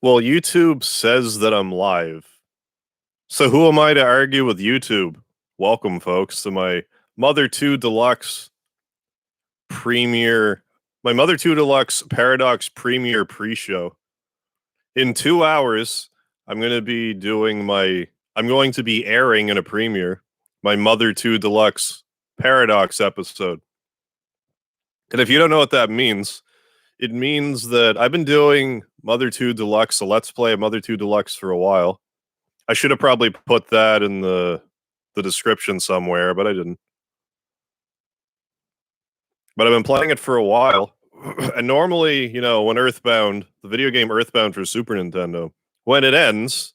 Well, YouTube says that I'm live. So who am I to argue with YouTube? Welcome, folks, to my Mother 2 Deluxe Premiere, my Mother 2 Deluxe Paradox Premiere pre-show. In 2 hours, I'm going to be airing in a premiere my Mother 2 Deluxe Paradox episode. And if you don't know what that means, it means that I've been doing Mother 2 Deluxe, a Let's Play of Mother 2 Deluxe for a while. I should have probably put that in the description somewhere, but I didn't. But I've been playing it for a while. And normally, when Earthbound, the video game Earthbound for Super Nintendo, when it ends,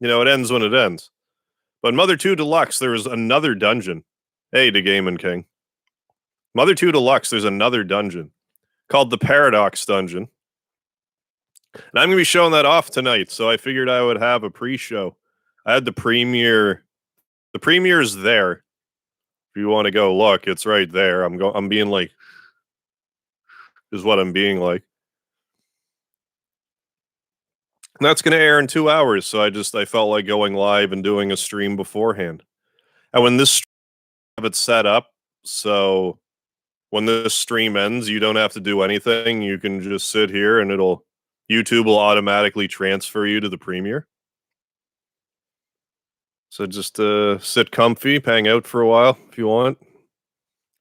it ends when it ends. But in Mother 2 Deluxe, there was another dungeon. Hey, to Game and King. Mother 2 Deluxe, there's another dungeon called the Paradox Dungeon. And I'm going to be showing that off tonight, so I figured I would have a pre-show. I had the premiere. The premiere's there. If you want to go look, it's right there. I'm being like, is what I'm being like. And that's going to air in 2 hours, so I felt like going live and doing a stream beforehand. And when this have it set up, so when this stream ends, you don't have to do anything. You can just sit here and YouTube will automatically transfer you to the premiere. So just sit comfy, hang out for a while if you want.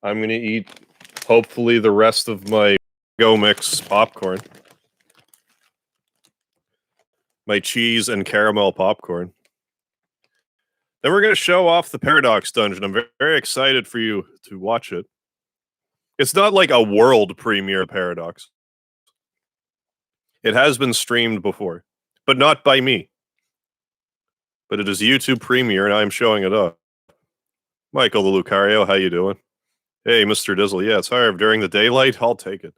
I'm going to eat, hopefully, the rest of my Go Mix popcorn. My cheese and caramel popcorn. Then we're going to show off the Paradox Dungeon. I'm very, very excited for you to watch it. It's not like a world premiere of Paradox. It has been streamed before, but not by me. But it is YouTube premiere, and I'm showing it up. Michael the Lucario, how you doing? Hey, Mr. Dizzle. Yeah, it's hard during the daylight. I'll take it.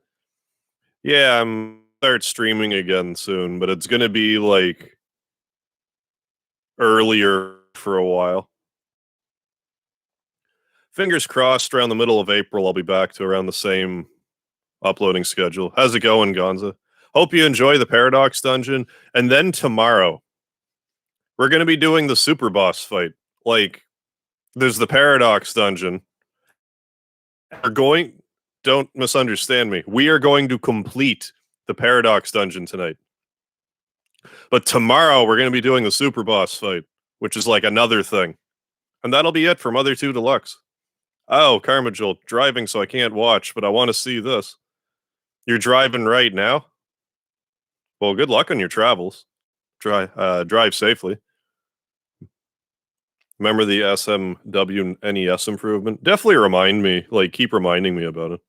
Yeah, I'm start streaming again soon, but it's gonna be like earlier for a while. Fingers crossed, around the middle of April, I'll be back to around the same uploading schedule. How's it going, Gonza? Hope you enjoy the Paradox Dungeon. And then tomorrow, we're going to be doing the super boss fight. Like, there's the Paradox Dungeon. Don't misunderstand me. We are going to complete the Paradox Dungeon tonight. But tomorrow, we're going to be doing the super boss fight, which is like another thing. And that'll be it for Mother 2 Deluxe. Oh, Carmagil, driving so I can't watch, but I want to see this. You're driving right now? Well, good luck on your travels. Drive safely. Remember the SMW NES improvement? Definitely keep reminding me about it.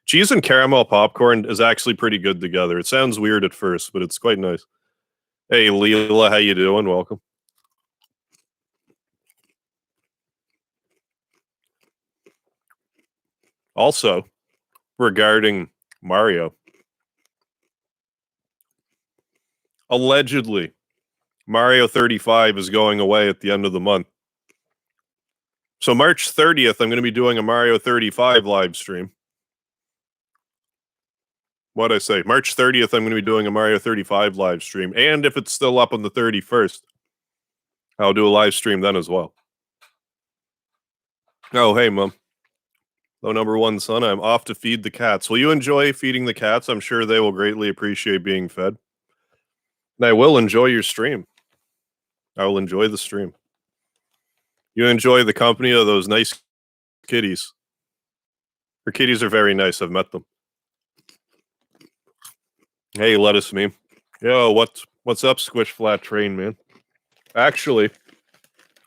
Cheese and caramel popcorn is actually pretty good together. It sounds weird at first, but it's quite nice. Hey, Leela, how you doing? Welcome. Also, regarding Mario, allegedly, Mario 35 is going away at the end of the month. So March 30th, I'm going to be doing a Mario 35 live stream. What'd I say? March 30th, I'm going to be doing a Mario 35 live stream. And if it's still up on the 31st, I'll do a live stream then as well. Oh, hey, Mom. Hello, number one son. I'm off to feed the cats. Will you enjoy feeding the cats? I'm sure they will greatly appreciate being fed. And I will enjoy your stream. I will enjoy the stream. You enjoy the company of those nice kitties. Her kitties are very nice. I've met them. Hey, lettuce meme. Yo, what's up, Squish Flat Train, man? Actually,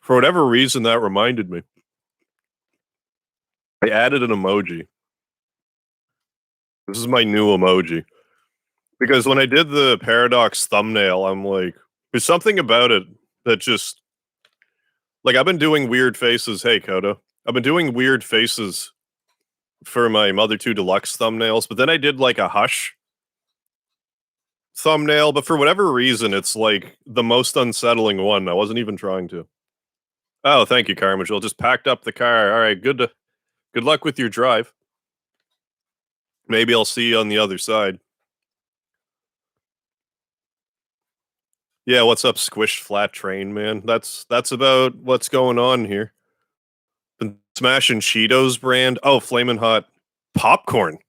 for whatever reason, that reminded me. I added an emoji. This is my new emoji. Because when I did the Paradox thumbnail, I'm like, there's something about it that just... Like, I've been doing weird faces. Hey, Kodo. I've been doing weird faces for my Mother 2 Deluxe thumbnails, but then I did, like, a Hush thumbnail, but for whatever reason, it's, like, the most unsettling one. I wasn't even trying to. Oh, thank you, Carmagil. Just packed up the car. All right, good luck with your drive. Maybe I'll see you on the other side. Yeah, what's up, squished flat train, man? That's about what's going on here. Been smashing Cheetos brand. Oh, Flamin' Hot popcorn.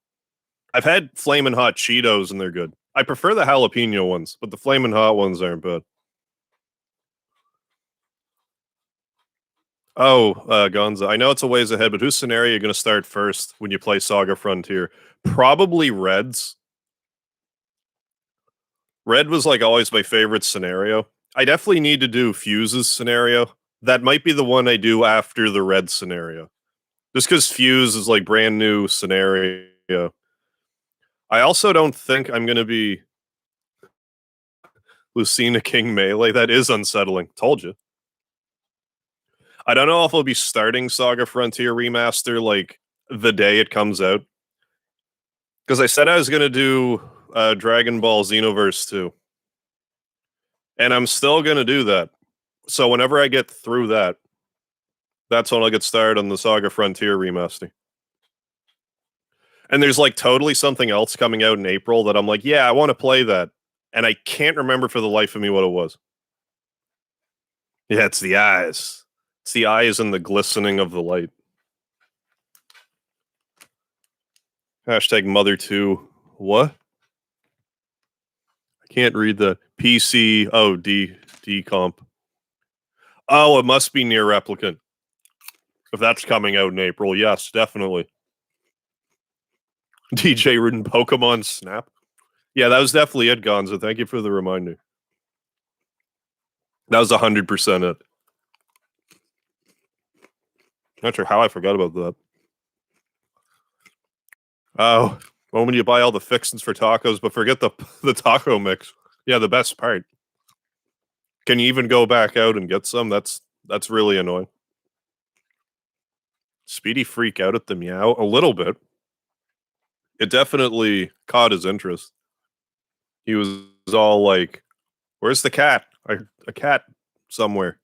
I've had Flamin' Hot Cheetos and they're good. I prefer the jalapeno ones, but the Flamin' Hot ones aren't bad. Oh, Gonza. I know it's a ways ahead, but whose scenario are you going to start first when you play Saga Frontier? Probably Red's. Red was like always my favorite scenario. I definitely need to do Fuse's scenario. That might be the one I do after the Red scenario. Just because Fuse is like brand new scenario. I also don't think I'm going to be Lucina King Melee. That is unsettling. Told you. I don't know if I'll be starting Saga Frontier Remaster like the day it comes out. Because I said I was going to do Dragon Ball Xenoverse 2. And I'm still going to do that. So whenever I get through that, that's when I'll get started on the Saga Frontier Remaster. And there's like totally something else coming out in April that I'm like, yeah, I want to play that. And I can't remember for the life of me what it was. Yeah, it's the eyes. It's the eyes and the glistening of the light. Hashtag Mother 2. What? I can't read the PC. Oh, D comp. Oh, it must be Near Replicant. If that's coming out in April, yes, definitely. DJ Rudin Pokemon Snap. Yeah, that was definitely it, Gonzo. Thank you for the reminder. That was 100% it. Not sure how I forgot about that. Oh, when you buy all the fixins for tacos, but forget the taco mix. Yeah, the best part. Can you even go back out and get some? That's really annoying. Speedy freak out at the meow a little bit. It definitely caught his interest. He was all like, "Where's the cat? A cat somewhere."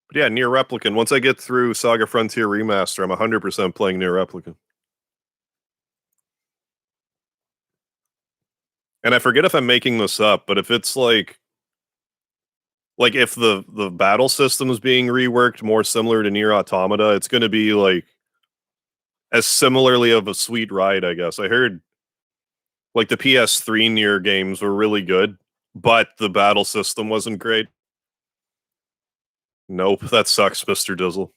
But yeah, Near Replicant. Once I get through Saga Frontier Remaster, I'm 100% playing Near Replicant. And I forget if I'm making this up, but if it's like if the battle system is being reworked more similar to Near Automata, it's going to be like as similarly of a sweet ride, I guess. I heard like the PS3 Near games were really good, but the battle system wasn't great. Nope, that sucks, Mr. Dizzle.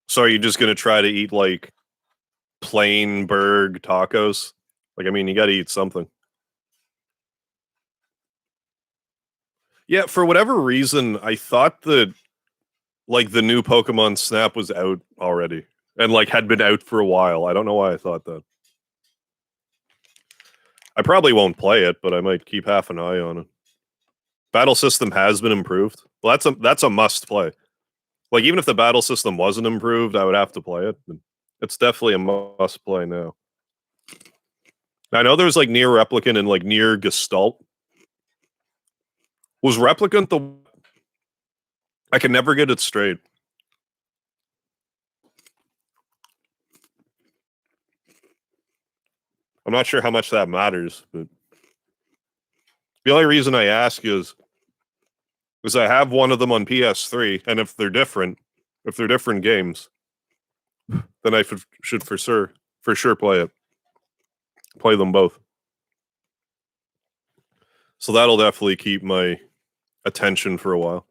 So are you just going to try to eat like plain burg tacos? Like, I mean, you got to eat something. Yeah, for whatever reason, I thought that like the new Pokemon Snap was out already and like had been out for a while. I don't know why I thought that. I probably won't play it, but I might keep half an eye on it. Battle system has been improved. Well, that's a must play. Like even if the battle system wasn't improved, I would have to play it. It's definitely a must play now. I know there's like Near Replicant and like Near Gestalt. Was Replicant the? I can never get it straight. I'm not sure how much that matters, but the only reason I ask is I have one of them on PS3, and if they're different games, then I should for sure play it. Play them both. So that'll definitely keep my attention for a while.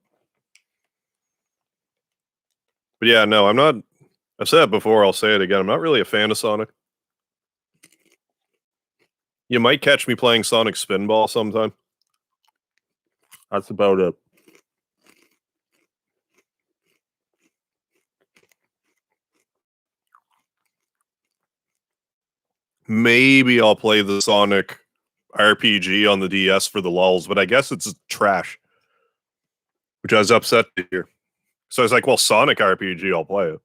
But yeah, no, I'm not. I've said it before. I'll say it again. I'm not really a fan of Sonic. You might catch me playing Sonic Spinball sometime. That's about it. Maybe I'll play the Sonic RPG on the DS for the lulz, but I guess it's trash, which I was upset to hear. So I was like, well, Sonic RPG, I'll play it.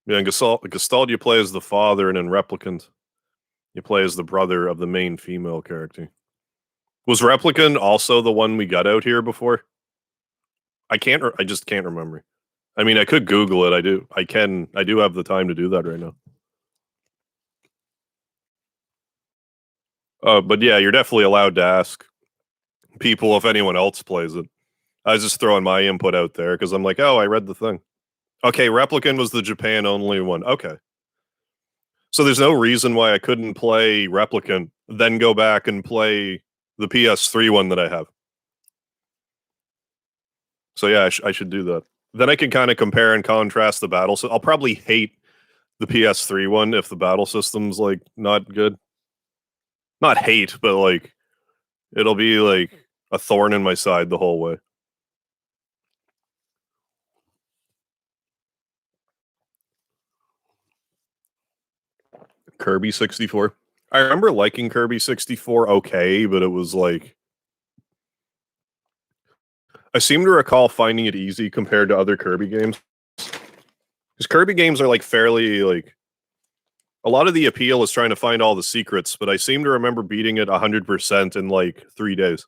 Yeah, in Gestalt, you play as the father, and in Replicant, you play as the brother of the main female character. Was Replicant also the one we got out here before? I just can't remember. I mean, I could Google it. I do have the time to do that right now. But yeah, you're definitely allowed to ask people if anyone else plays it. I was just throwing my input out there because I'm like, oh, I read the thing. Okay, Replicant was the Japan only one. Okay. So there's no reason why I couldn't play Replicant, then go back and play the PS3 one that I have. So yeah, I should do that. Then I can kind of compare and contrast the battle. So I'll probably hate the PS3 one if the battle system's like not good. Not hate, but like it'll be like a thorn in my side the whole way. Kirby 64. I remember liking Kirby 64 okay, but it was like I seem to recall finding it easy compared to other Kirby games. Because Kirby games are like fairly like a lot of the appeal is trying to find all the secrets, but I seem to remember beating it 100% in like 3 days.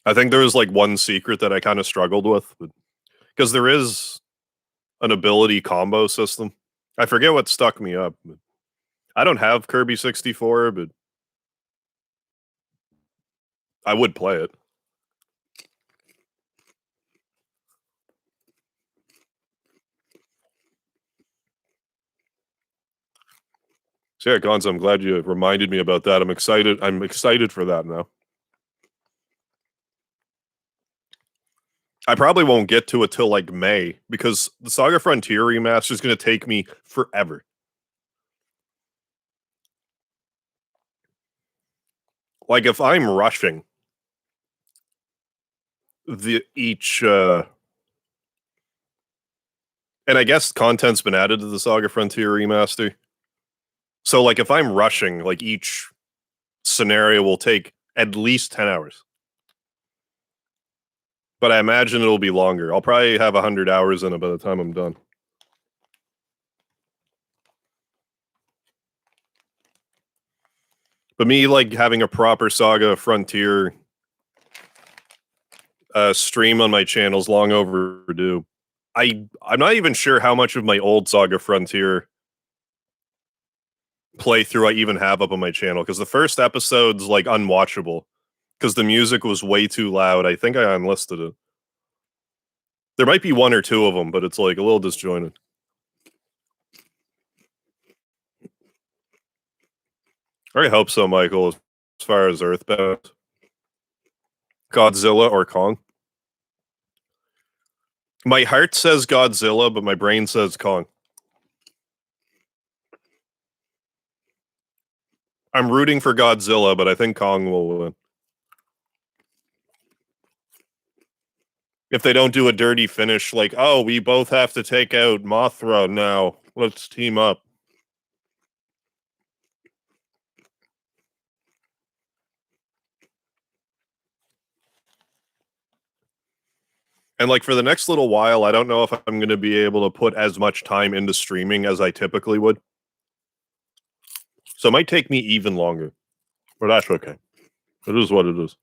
I think there was like one secret that I kind of struggled with because there is an ability combo system. I forget what stuck me up. I don't have Kirby 64, but I would play it. So yeah, Gonzo, I'm glad you reminded me about that. I'm excited. I'm excited for that now. I probably won't get to it till like May because the Saga Frontier remaster is going to take me forever. Like if I'm rushing the each and I guess content's been added to the Saga Frontier remaster. So like if I'm rushing, like each scenario will take at least 10 hours. But I imagine it'll be longer. I'll probably have 100 hours in it by the time I'm done. But me like having a proper Saga Frontier stream on my channel is long overdue. I'm not even sure how much of my old Saga Frontier playthrough I even have up on my channel because the first episode's like unwatchable because the music was way too loud. I think I unlisted it. There might be one or two of them, but it's like a little disjointed. I hope so, Michael. As far as Earthbound, Godzilla or Kong. My heart says Godzilla, but my brain says Kong. I'm rooting for Godzilla, but I think Kong will win. If they don't do a dirty finish, like, oh, we both have to take out Mothra now. Let's team up. And like for the next little while, I don't know if I'm going to be able to put as much time into streaming as I typically would. So it might take me even longer. But that's okay. It is what it is.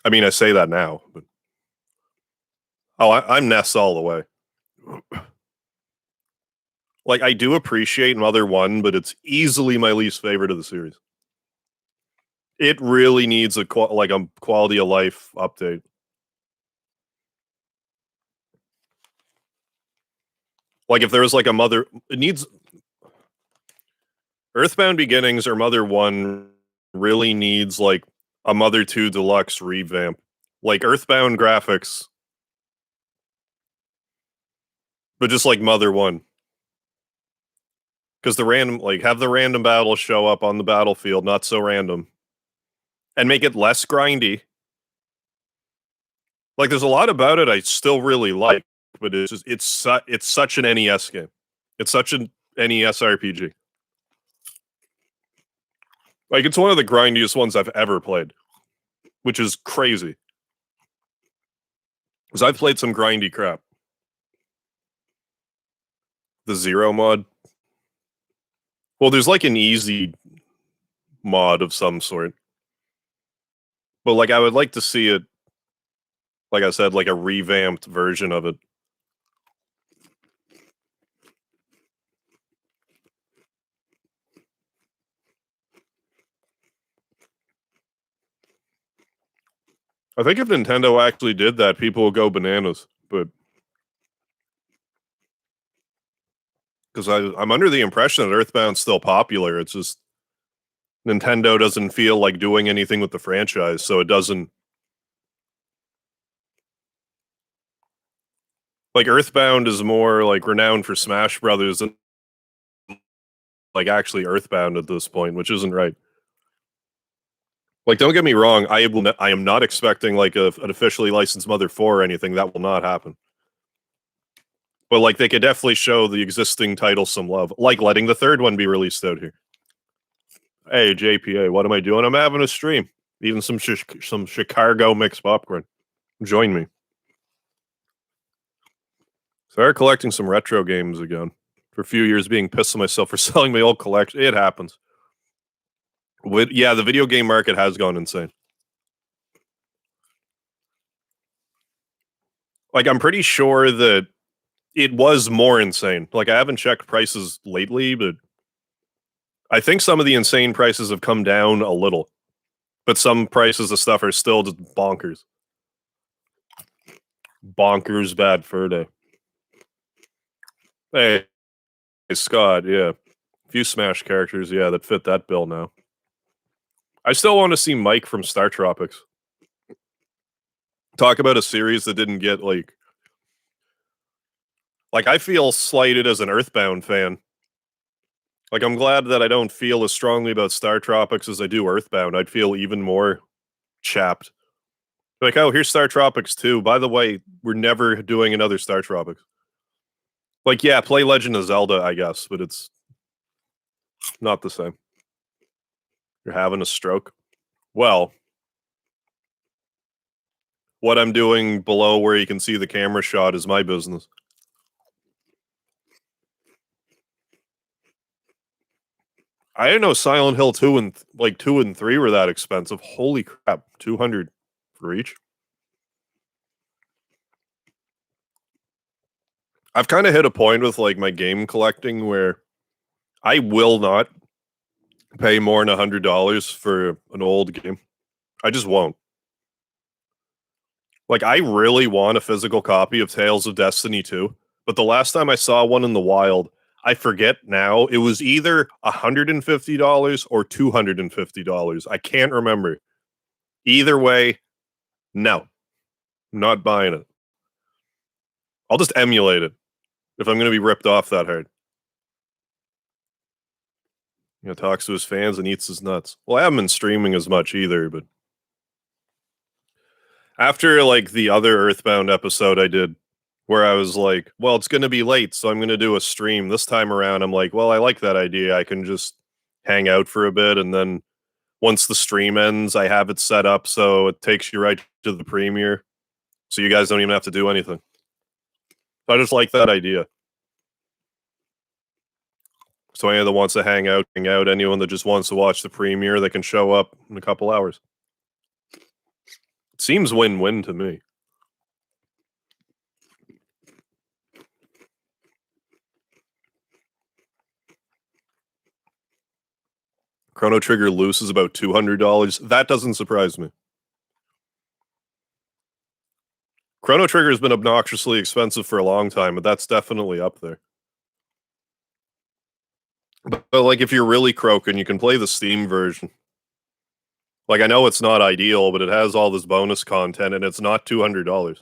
I mean, I say that now, but I'm Ness all the way. Like I do appreciate Mother One, but it's easily my least favorite of the series. It really needs a quality of life update. Like if there was like a Mother, it needs Earthbound Beginnings or Mother One really needs like a Mother Two Deluxe revamp. Like Earthbound graphics, but just like Mother One. Because the random, like, have the random battles show up on the battlefield, not so random, and make it less grindy. Like, there's a lot about it I still really like, but it's such an NES game. It's such an NES RPG. Like, it's one of the grindiest ones I've ever played, which is crazy. Because I've played some grindy crap. The Zero mod. Well, there's like an easy mod of some sort. But like I would like to see it, like I said, like a revamped version of it. I think if Nintendo actually did that, people would go bananas. But because I'm under the impression that Earthbound's still popular, it's just Nintendo doesn't feel like doing anything with the franchise, so it doesn't. Like Earthbound is more like renowned for Smash Brothers than like actually Earthbound at this point, which isn't right. Like, don't get me wrong, I am not expecting like an officially licensed Mother 4 or anything. That will not happen. But like, they could definitely show the existing title some love, like letting the third one be released out here. Hey JPA, what am I doing? I'm having a stream, eating some Chicago mixed popcorn. Join me. Started collecting some retro games again. For a few years, being pissed at myself for selling my old collection. It happens. Yeah, the video game market has gone insane. Like, I'm pretty sure that it was more insane. Like, I haven't checked prices lately, but I think some of the insane prices have come down a little. But some prices of stuff are still just bonkers. Bonkers bad fur day. Hey, Scott, yeah. A few Smash characters, yeah, that fit that bill now. I still want to see Mike from Star Tropics. Talk about a series that didn't get like I feel slighted as an Earthbound fan. Like I'm glad that I don't feel as strongly about Star Tropics as I do Earthbound. I'd feel even more chapped. Like, oh, here's Star Tropics 2. By the way, we're never doing another Star Tropics. Like, yeah, play Legend of Zelda, I guess, but it's not the same. You're having a stroke. Well, what I'm doing below where you can see the camera shot is my business. I didn't know Silent Hill 2 and 2 and 3 were that expensive. Holy crap, 200 for each. I've kind of hit a point with like my game collecting where I will not pay more than $100 for an old game. I just won't. Like I really want a physical copy of Tales of Destiny 2, but the last time I saw one in the wild, I forget now, it was either $150 or $250. I can't remember. Either way, no. Not buying it. I'll just emulate it if I'm going to be ripped off that hard. You know, talks to his fans and eats his nuts. Well, I haven't been streaming as much either, but after like the other Earthbound episode I did, where I was like, well, it's going to be late, so I'm going to do a stream. This time around, I'm like, well, I like that idea. I can just hang out for a bit, and then once the stream ends, I have it set up so it takes you right to the premiere, so you guys don't even have to do anything. So I just like that idea. So anyone that wants to hang out, hang out. Anyone that just wants to watch the premiere, they can show up in a couple hours. It seems win-win to me. Chrono Trigger loose is about $200. That doesn't surprise me. Chrono Trigger has been obnoxiously expensive for a long time, but that's definitely up there. But like, if you're really croaking, you can play the Steam version. Like, I know it's not ideal, but it has all this bonus content, and it's not $200.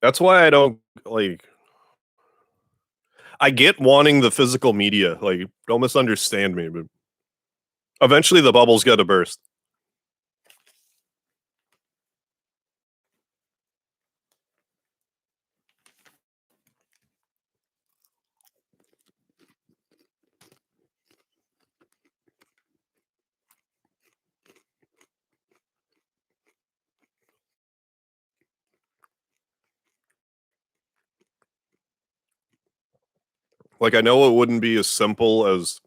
That's why I don't like. I get wanting the physical media. Like, don't misunderstand me, but eventually the bubble's got to burst. Like, I know it wouldn't be as simple as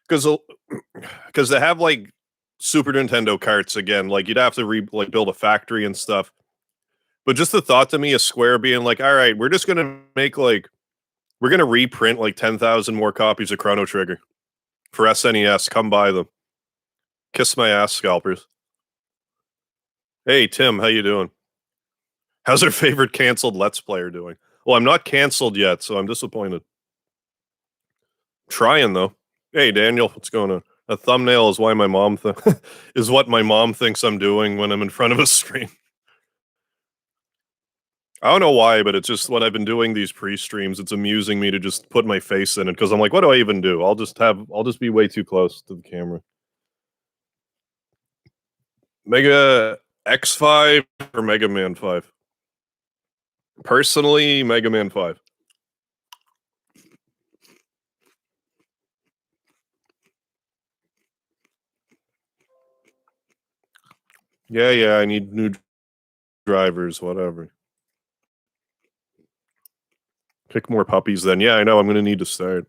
because they have like Super Nintendo carts again. Like, you'd have to build a factory and stuff. But just the thought to me of Square being like, all right, we're just gonna make we're gonna reprint like 10,000 more copies of Chrono Trigger for SNES. Come buy them. Kiss my ass, scalpers. Hey Tim, how you doing? How's our favorite canceled Let's Player doing? Well, I'm not canceled yet, so I'm disappointed. Trying though. Hey Daniel, what's going on? A thumbnail is why my mom is what my mom thinks I'm doing when I'm in front of a screen. I don't know why, but it's just when I've been doing these pre-streams, it's amusing me to just put my face in it because I'm like, what do I even do? I'll just be way too close to the camera. Mega X5 or Mega Man 5? Personally, Mega Man 5. Yeah, I need new drivers, whatever. Pick more puppies then. Yeah, I know, I'm gonna need to start.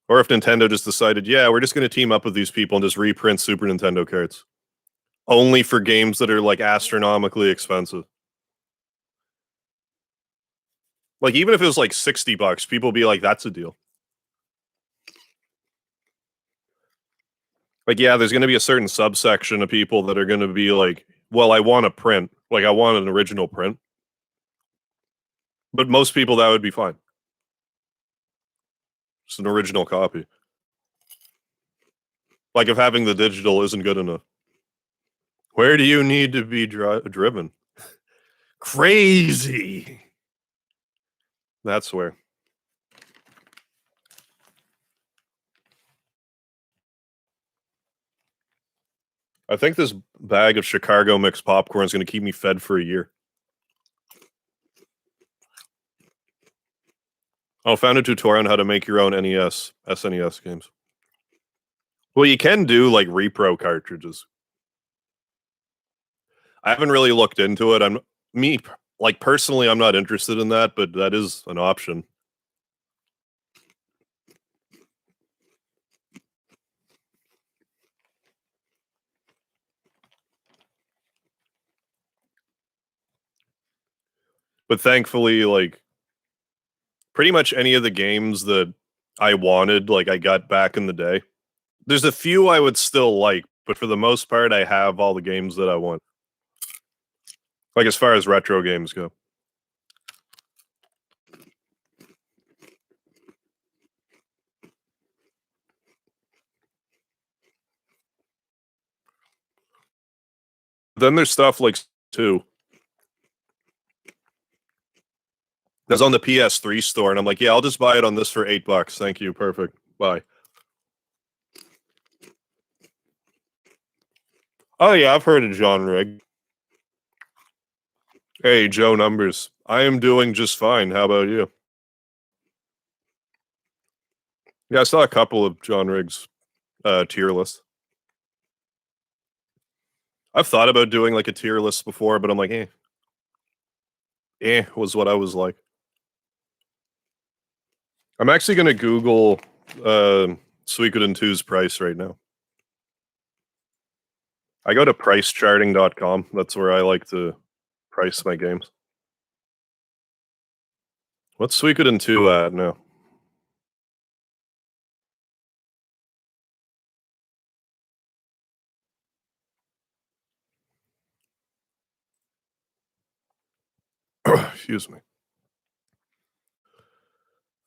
Or if Nintendo just decided, yeah, we're just gonna team up with these people and just reprint Super Nintendo cards. Only for games that are like astronomically expensive. Like, even if it was like $60, people would be like, that's a deal. Like, yeah, there's gonna be a certain subsection of people that are gonna be like, well, I want a print. Like, I want an original print. But most people, that would be fine. It's an original copy. Like, if having the digital isn't good enough. Where do you need to be driven? Crazy. That's where. I think this bag of Chicago mixed popcorn is going to keep me fed for a year. Oh, found a tutorial on how to make your own SNES games. Well, you can do like repro cartridges. I haven't really looked into it. Personally, I'm not interested in that, but that is an option. But thankfully, like, pretty much any of the games that I wanted, like, I got back in the day. There's a few I would still like, but for the most part, I have all the games that I want. Like, as far as retro games go. Then there's stuff like too that's on the PS3 store, and I'm like, yeah, I'll just buy it on this for $8. Thank you, perfect. Bye. Oh yeah, I've heard of John Rig. Hey, Joe Numbers. I am doing just fine. How about you? Yeah, I saw a couple of John Riggs tier lists. I've thought about doing like a tier list before, but I'm like, was what I was like. I'm actually gonna Google Suikoden 2's price right now. I go to pricecharting.com. That's where I like to price my games. What's Suikoden 2 at now? Excuse me.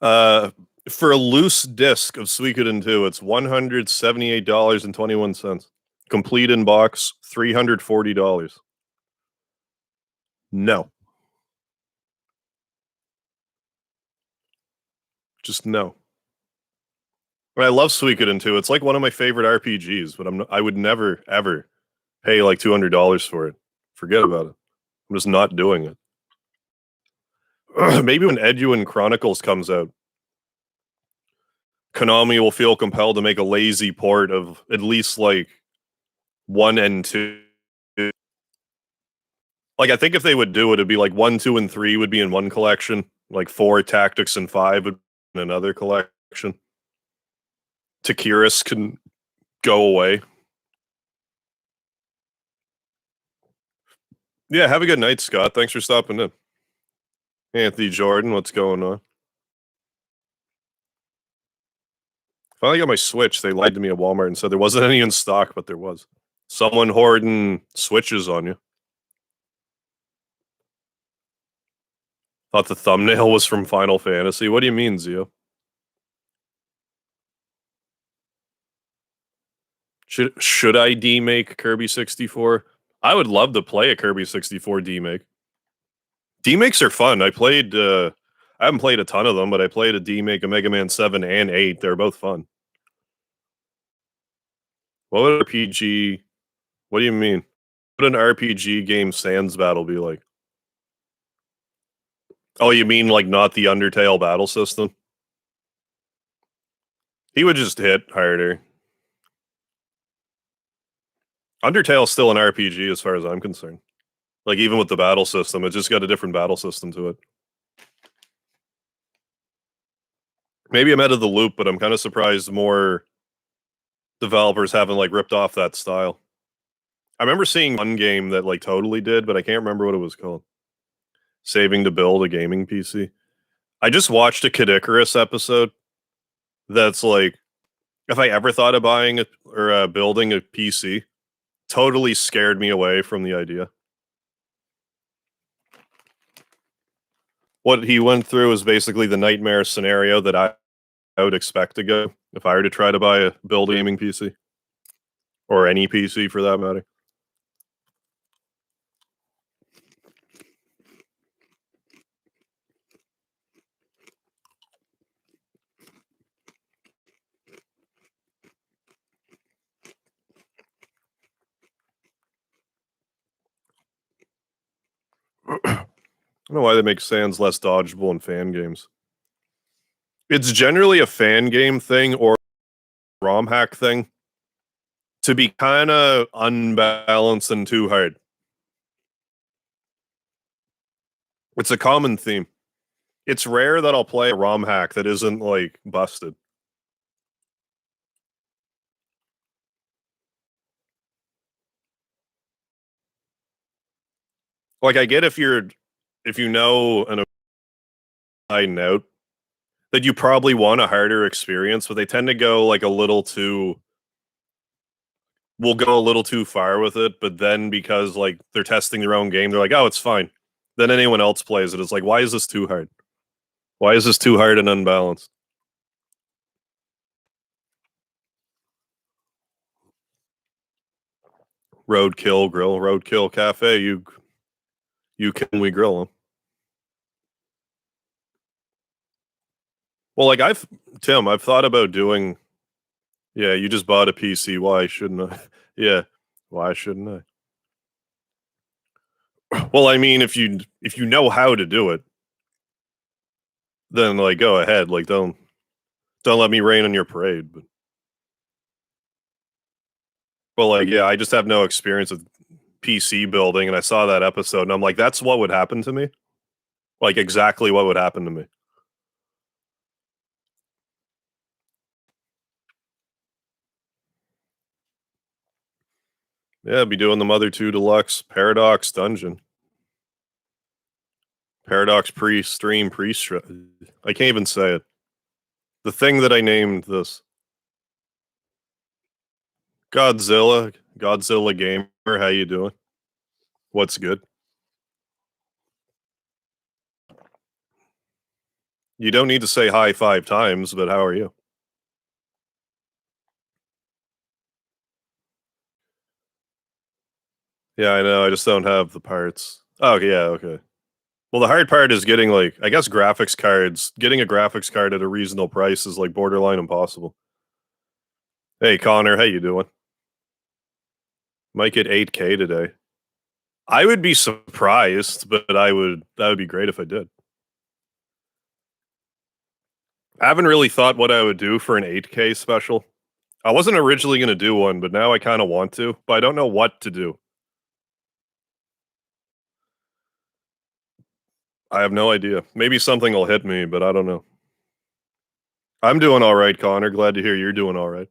For a loose disc of Suikoden 2, it's $178.21. Complete in box, $340. No. Just no. I love Suikoden 2. It's like one of my favorite RPGs, but I would never ever pay like $200 for it. Forget about it. I'm just not doing it. Maybe when Edu Chronicles comes out, Konami will feel compelled to make a lazy port of at least like 1 and 2. Like, I think if they would do it, it'd be like 1, 2, and 3 would be in one collection. Like 4, Tactics, and 5 would be in another collection. Takiris can go away. Yeah, have a good night, Scott. Thanks for stopping in. Anthony Jordan, what's going on? Finally got my Switch. They lied to me at Walmart and said there wasn't any in stock, but there was. Someone hoarding Switches on you. Thought the thumbnail was from Final Fantasy. What do you mean, Zio? Should I demake Kirby 64? I would love to play a Kirby 64 demake. Demakes are fun. I haven't played a ton of them, but I played a demake of Mega Man 7 and 8. They're both fun. What would RPG? What do you mean? What would an RPG game Sans battle be like? Oh, you mean like not the Undertale battle system? He would just hit harder. Undertale's still an RPG as far as I'm concerned. Like, even with the battle system, it just got a different battle system to it. Maybe I'm out of the loop, but I'm kind of surprised more developers haven't like ripped off that style. I remember seeing one game that like totally did, but I can't remember what it was called. Saving to build a gaming PC. I just watched a Kid Icarus episode that's like, if I ever thought of buying or building a PC, totally scared me away from the idea. What he went through is basically the nightmare scenario that I would expect to go if I were to try to buy a build gaming PC. Or any PC for that matter. I don't know why they make Sans less dodgeable in fan games. It's generally a fan game thing or ROM hack thing to be kind of unbalanced and too hard. It's a common theme. It's rare that I'll play a ROM hack that isn't like busted. Like, I get if you know an note that you probably want a harder experience, but they tend to go like a little too will go a little too far with it, but then because like they're testing their own game, they're like, "Oh, it's fine." Then anyone else plays it, it's like, "Why is this too hard? Why is this too hard and unbalanced?" Roadkill Grill, Roadkill Cafe. You can we grill them? Well, like I've thought about doing. Yeah, you just bought a PC. Why shouldn't I? Yeah, why shouldn't I? Well, I mean, if you know how to do it, then like go ahead. Like don't let me rain on your parade. But well, like yeah, I just have no experience with PC building, and I saw that episode, and I'm like, that's what would happen to me. Like exactly what would happen to me. Yeah, be doing the Mother 2 Deluxe Paradox Dungeon. Paradox pre-stream I can't even say it. The thing that I named this. Godzilla Gamer, how you doing? What's good? You don't need to say hi 5 times, but how are you? Yeah, I know. I just don't have the parts. Oh, yeah, okay. Well, the hard part is getting like I guess graphics cards. Getting a graphics card at a reasonable price is like borderline impossible. Hey Connor, how you doing? Might get 8K today. I would be surprised, but that would be great if I did. I haven't really thought what I would do for an 8K special. I wasn't originally going to do one, but now I kind of want to, but I don't know what to do. I have no idea. Maybe something will hit me, but I don't know. I'm doing all right, Connor. Glad to hear you're doing all right.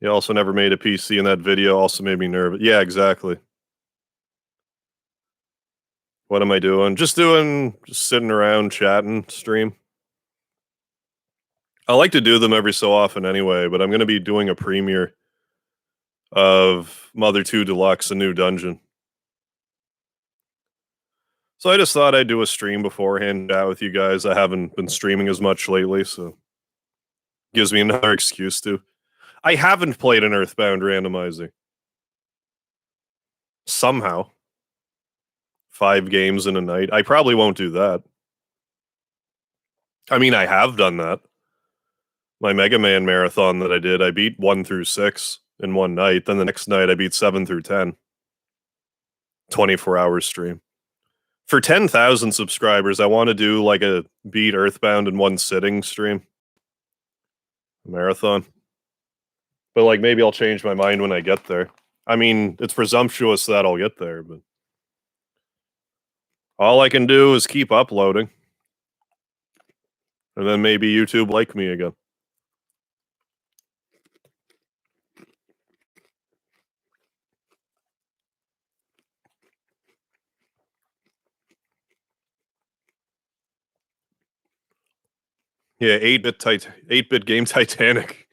You also never made a PC in that video. Also made me nervous. Yeah, exactly. What am I doing? Just sitting around chatting, stream. I like to do them every so often anyway, but I'm going to be doing a premiere of Mother 2 Deluxe, a new dungeon. So I just thought I'd do a stream beforehand, chat with you guys. I haven't been streaming as much lately, so gives me another excuse to. I haven't played an Earthbound randomizer. Somehow. 5 games in a night. I probably won't do that. I mean, I have done that. My Mega Man marathon that I did, I beat 1 through 6 in one night. Then the next night, I beat 7 through 10. 24-hour stream. For 10,000 subscribers, I want to do like a beat Earthbound in one sitting stream. Marathon. But like maybe I'll change my mind when I get there. I mean, it's presumptuous that I'll get there, but all I can do is keep uploading. And then maybe YouTube like me again. Yeah, 8-bit game Titanic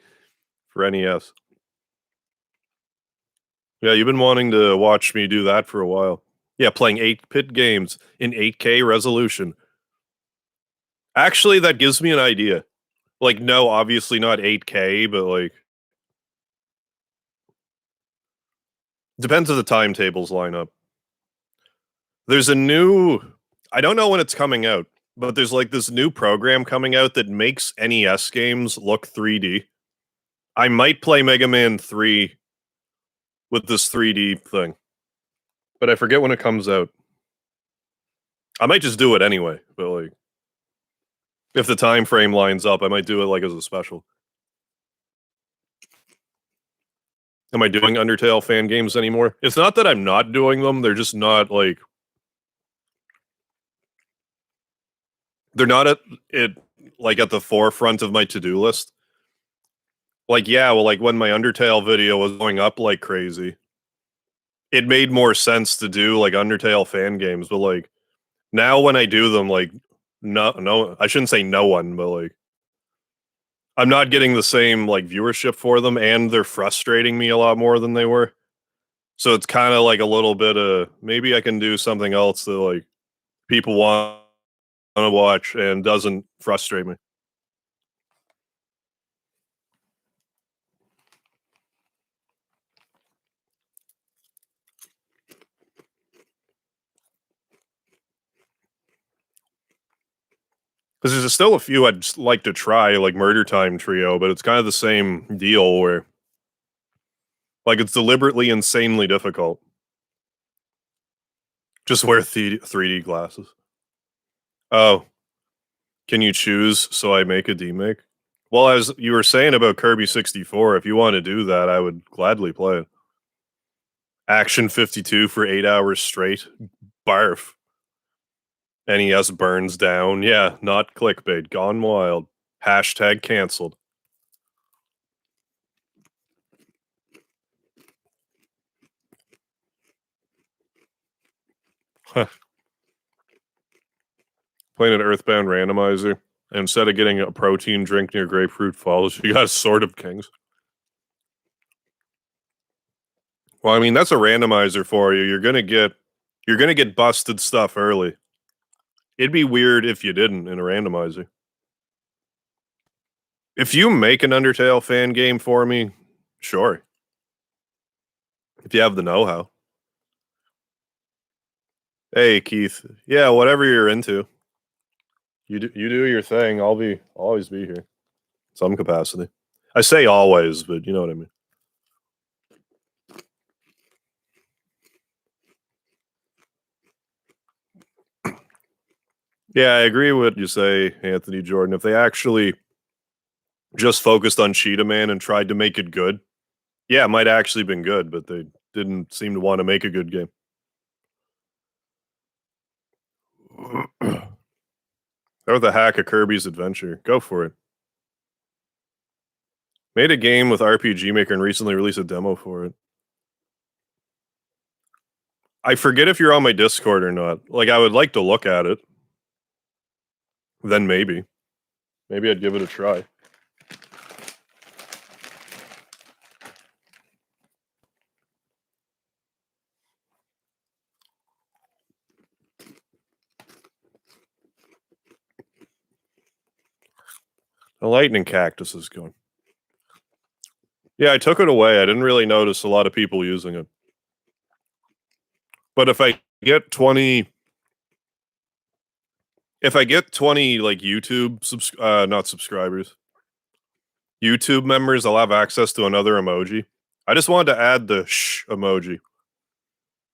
for NES. Yeah, you've been wanting to watch me do that for a while. Yeah, playing 8-bit games in 8K resolution. Actually, that gives me an idea. Like, no, obviously not 8K, but like depends if the timetables line up. There's a new I don't know when it's coming out, but there's like this new program coming out that makes NES games look 3D. I might play Mega Man 3 with this 3D thing, but I forget when it comes out. I might just do it anyway, but like if the time frame lines up, I might do it like as a special. Am I doing Undertale fan games anymore? It's not that I'm not doing them, they're just not like they're not at it like at the forefront of my to-do list. Like yeah, well like when my Undertale video was going up like crazy, it made more sense to do like Undertale fan games, but like now when I do them like no I shouldn't say no one, but like I'm not getting the same like viewership for them and they're frustrating me a lot more than they were. So it's kind of like a little bit of maybe I can do something else that like people want to watch and doesn't frustrate me. Because there's still a few I'd like to try, like Murder Time Trio, but it's kind of the same deal where like it's deliberately insanely difficult. Just wear 3D glasses. Oh, can you choose so I make a demake? Well, as you were saying about Kirby 64, if you want to do that, I would gladly play it. Action 52 for 8 hours straight. Barf. NES burns down. Yeah, not clickbait. Gone wild. Hashtag canceled. Playing an Earthbound randomizer. And instead of getting a protein drink near Grapefruit Falls, you got a Sword of Kings. Well, I mean, that's a randomizer for you. You're gonna get busted stuff early. It'd be weird if you didn't in a randomizer. If you make an Undertale fan game for me, sure. If you have the know-how. Hey, Keith. Yeah, whatever you're into. You do your thing. I'll always be here. Some capacity. I say always, but you know what I mean. Yeah, I agree with what you say, Anthony Jordan. If they actually just focused on Cheetah Man and tried to make it good, yeah, it might actually been good, but they didn't seem to want to make a good game. Or the hack of Kirby's Adventure. Go for it. Made a game with RPG Maker and recently released a demo for it. I forget if you're on my Discord or not. Like, I would like to look at it. Then maybe. Maybe I'd give it a try. The lightning cactus is going. Yeah, I took it away. I didn't really notice a lot of people using it. But if I get 20 like YouTube not subscribers, YouTube members, I'll have access to another emoji. I just wanted to add the shh emoji.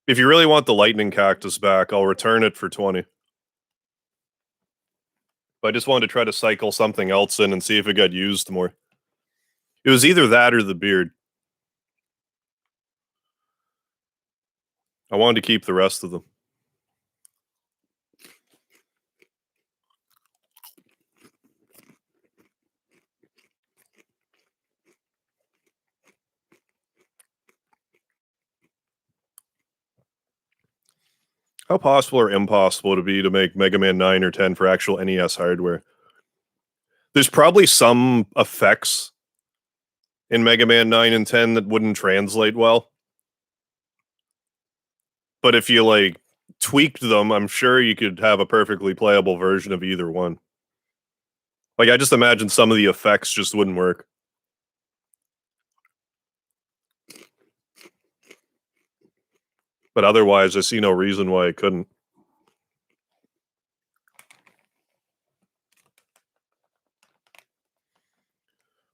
If you really want the lightning cactus back, I'll return it for 20. But I just wanted to try to cycle something else in and see if it got used more. It was either that or the beard. I wanted to keep the rest of them. How possible or impossible would it be to make Mega Man 9 or 10 for actual NES hardware? There's probably some effects in Mega Man 9 and 10 that wouldn't translate well. But if you like tweaked them, I'm sure you could have a perfectly playable version of either one. Like, I just imagine some of the effects just wouldn't work. But otherwise, I see no reason why it couldn't.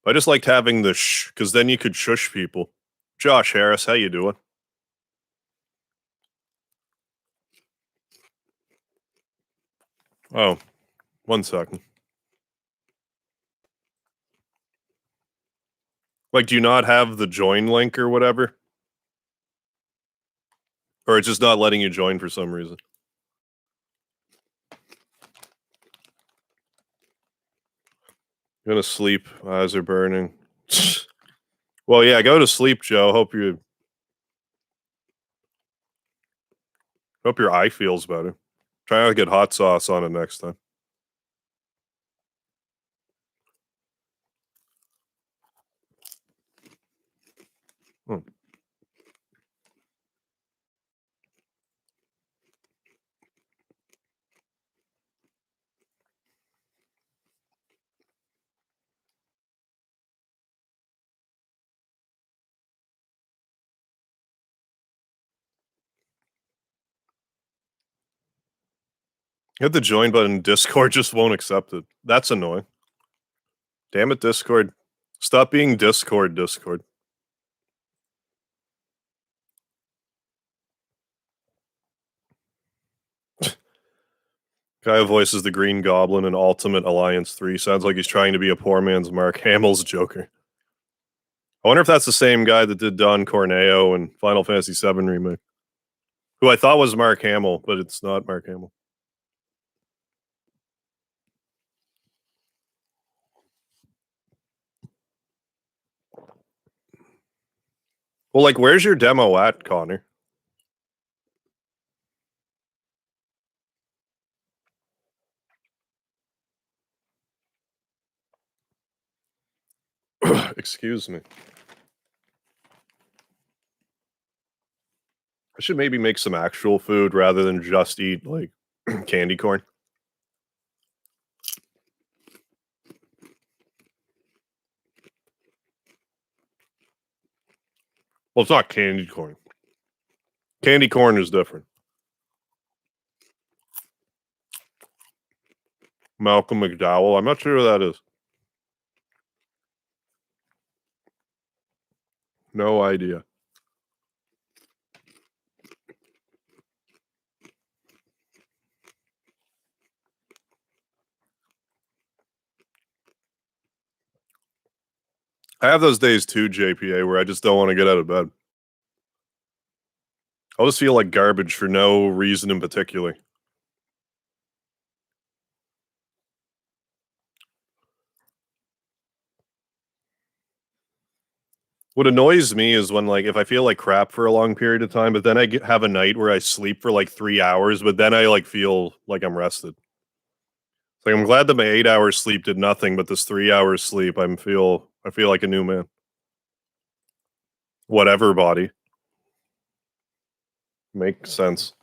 I just liked having the shh, because then you could shush people. Josh Harris, how you doing? Oh, 1 second. Like, do you not have the join link or whatever? Or it's just not letting you join for some reason? Gonna sleep. Eyes are burning. Well, yeah, go to sleep, Joe. Hope your eye feels better. Try not to get hot sauce on it next time. Hmm. Hit the join button. Discord just won't accept it. That's annoying. Damn it, Discord. Stop being Discord. Guy who voices the Green Goblin in Ultimate Alliance 3 sounds like he's trying to be a poor man's Mark Hamill's Joker. I wonder if that's the same guy that did Don Corneo in Final Fantasy VII Remake. Who I thought was Mark Hamill, but it's not Mark Hamill. Well, like, where's your demo at, Connor? Excuse me. I should maybe make some actual food rather than just eat, like, candy corn. Well, it's not candy corn. Candy corn is different. Malcolm McDowell. I'm not sure who that is. No idea. I have those days too, JPA, where I just don't want to get out of bed. I'll just feel like garbage for no reason in particular. What annoys me is when, like, if I feel like crap for a long period of time, but then have a night where I sleep for like 3 hours, but then I like feel like I'm rested. Like I'm glad that my 8 hours sleep did nothing, but this 3 hours sleep, I feel like a new man. Whatever body makes sense.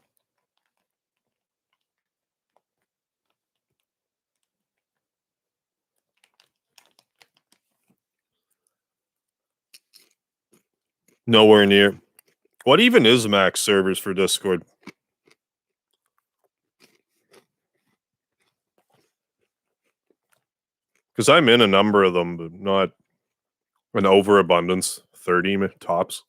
Nowhere near. What even is max servers for Discord? Because I'm in a number of them, but not an overabundance. 30 tops.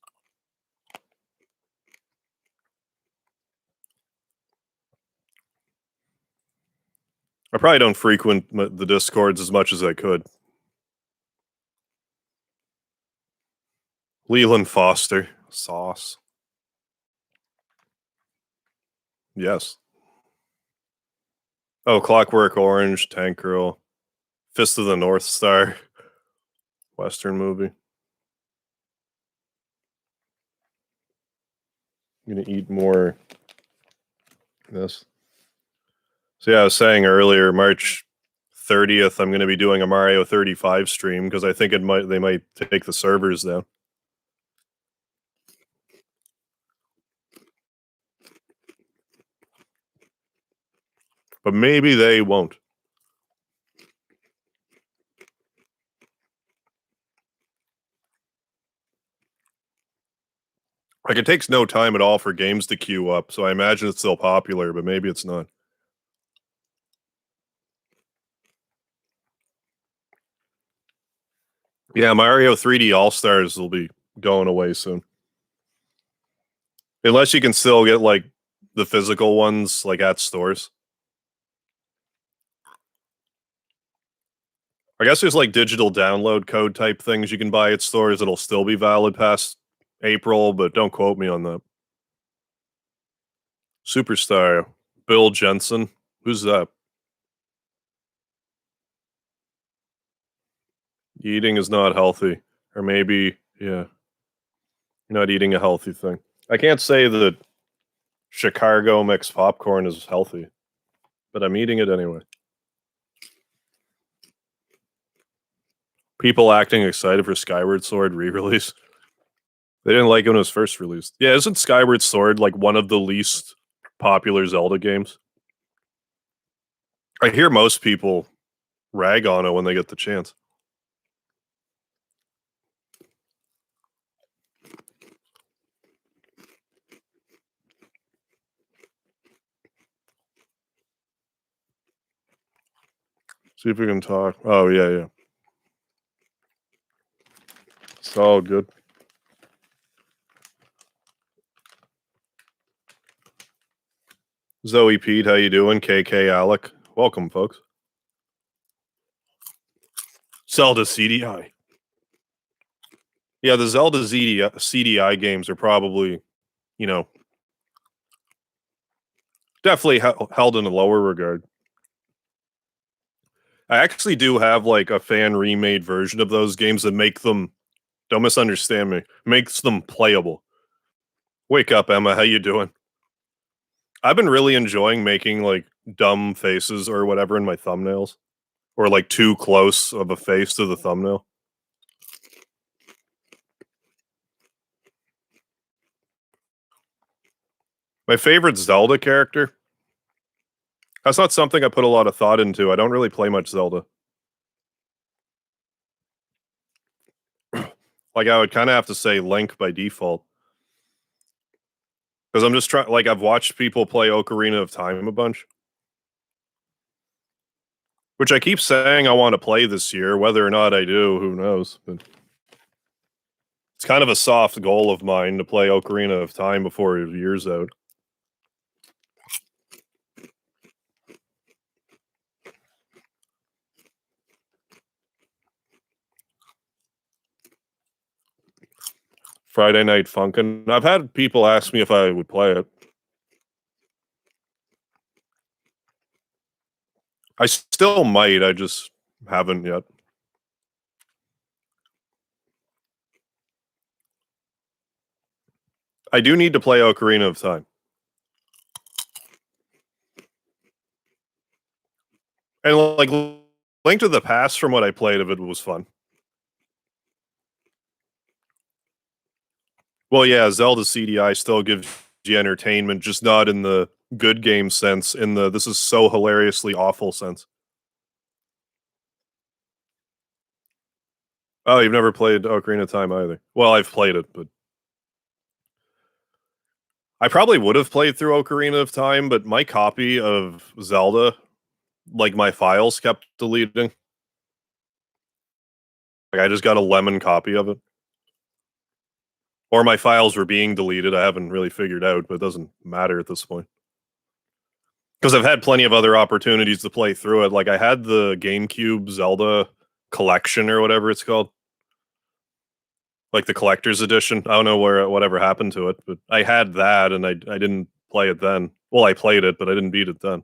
I probably don't frequent the Discords as much as I could. Leland Foster. Sauce. Yes. Oh, Clockwork Orange, Tank Girl, Fist of the North Star, Western movie. I'm gonna eat more this. So yeah, I was saying earlier, March 30th, I'm gonna be doing a Mario 35 stream because I think they might take the servers down. But maybe they won't. Like it takes no time at all for games to queue up, so I imagine it's still popular, but maybe it's not. Yeah, Mario 3D All Stars will be going away soon. Unless you can still get like the physical ones like at stores. I guess there's like digital download code type things you can buy at stores that'll still be valid past April, but don't quote me on that. Superstar Bill Jensen. Who's that? Eating is not healthy. Or maybe, yeah, you're not eating a healthy thing. I can't say that Chicago mixed popcorn is healthy, but I'm eating it anyway. People acting excited for Skyward Sword re-release. They didn't like it when it was first released. Yeah, isn't Skyward Sword like one of the least popular Zelda games? I hear most people rag on it when they get the chance. See if we can talk. Oh, yeah. It's all good. Zoe Pete, how you doing? KK Alec. Welcome, folks. Zelda CDI. Yeah, the Zelda CDI games are probably, you know, definitely held in a lower regard. I actually do have like a fan remade version of those games that make them, don't misunderstand me, makes them playable. Wake up, Emma. How you doing? I've been really enjoying making like dumb faces or whatever in my thumbnails, or like too close of a face to the thumbnail. My favorite Zelda character. That's not something I put a lot of thought into. I don't really play much Zelda. Like I would kind of have to say Link by default. Because I'm just trying, like, I've watched people play Ocarina of Time a bunch, which I keep saying I want to play this year. Whether or not I do, who knows? But it's kind of a soft goal of mine to play Ocarina of Time before the year's out. Friday Night Funkin'. I've had people ask me if I would play it. I still might. I just haven't yet. I do need to play Ocarina of Time. And, like, Link to the Past, from what I played of it, was fun. Well, yeah, Zelda CDI still gives you entertainment, just not in the good game sense, in the "this is so hilariously awful" sense. Oh, you've never played Ocarina of Time either? Well, I've played it, but I probably would have played through Ocarina of Time, but my copy of Zelda, like, my files kept deleting. Like, I just got a lemon copy of it. Or my files were being deleted, I haven't really figured out, but it doesn't matter at this point. Because I've had plenty of other opportunities to play through it. Like, I had the GameCube Zelda collection or whatever it's called. Like the collector's edition. I don't know whatever happened to it, but I had that and I didn't play it then. Well, I played it, but I didn't beat it then.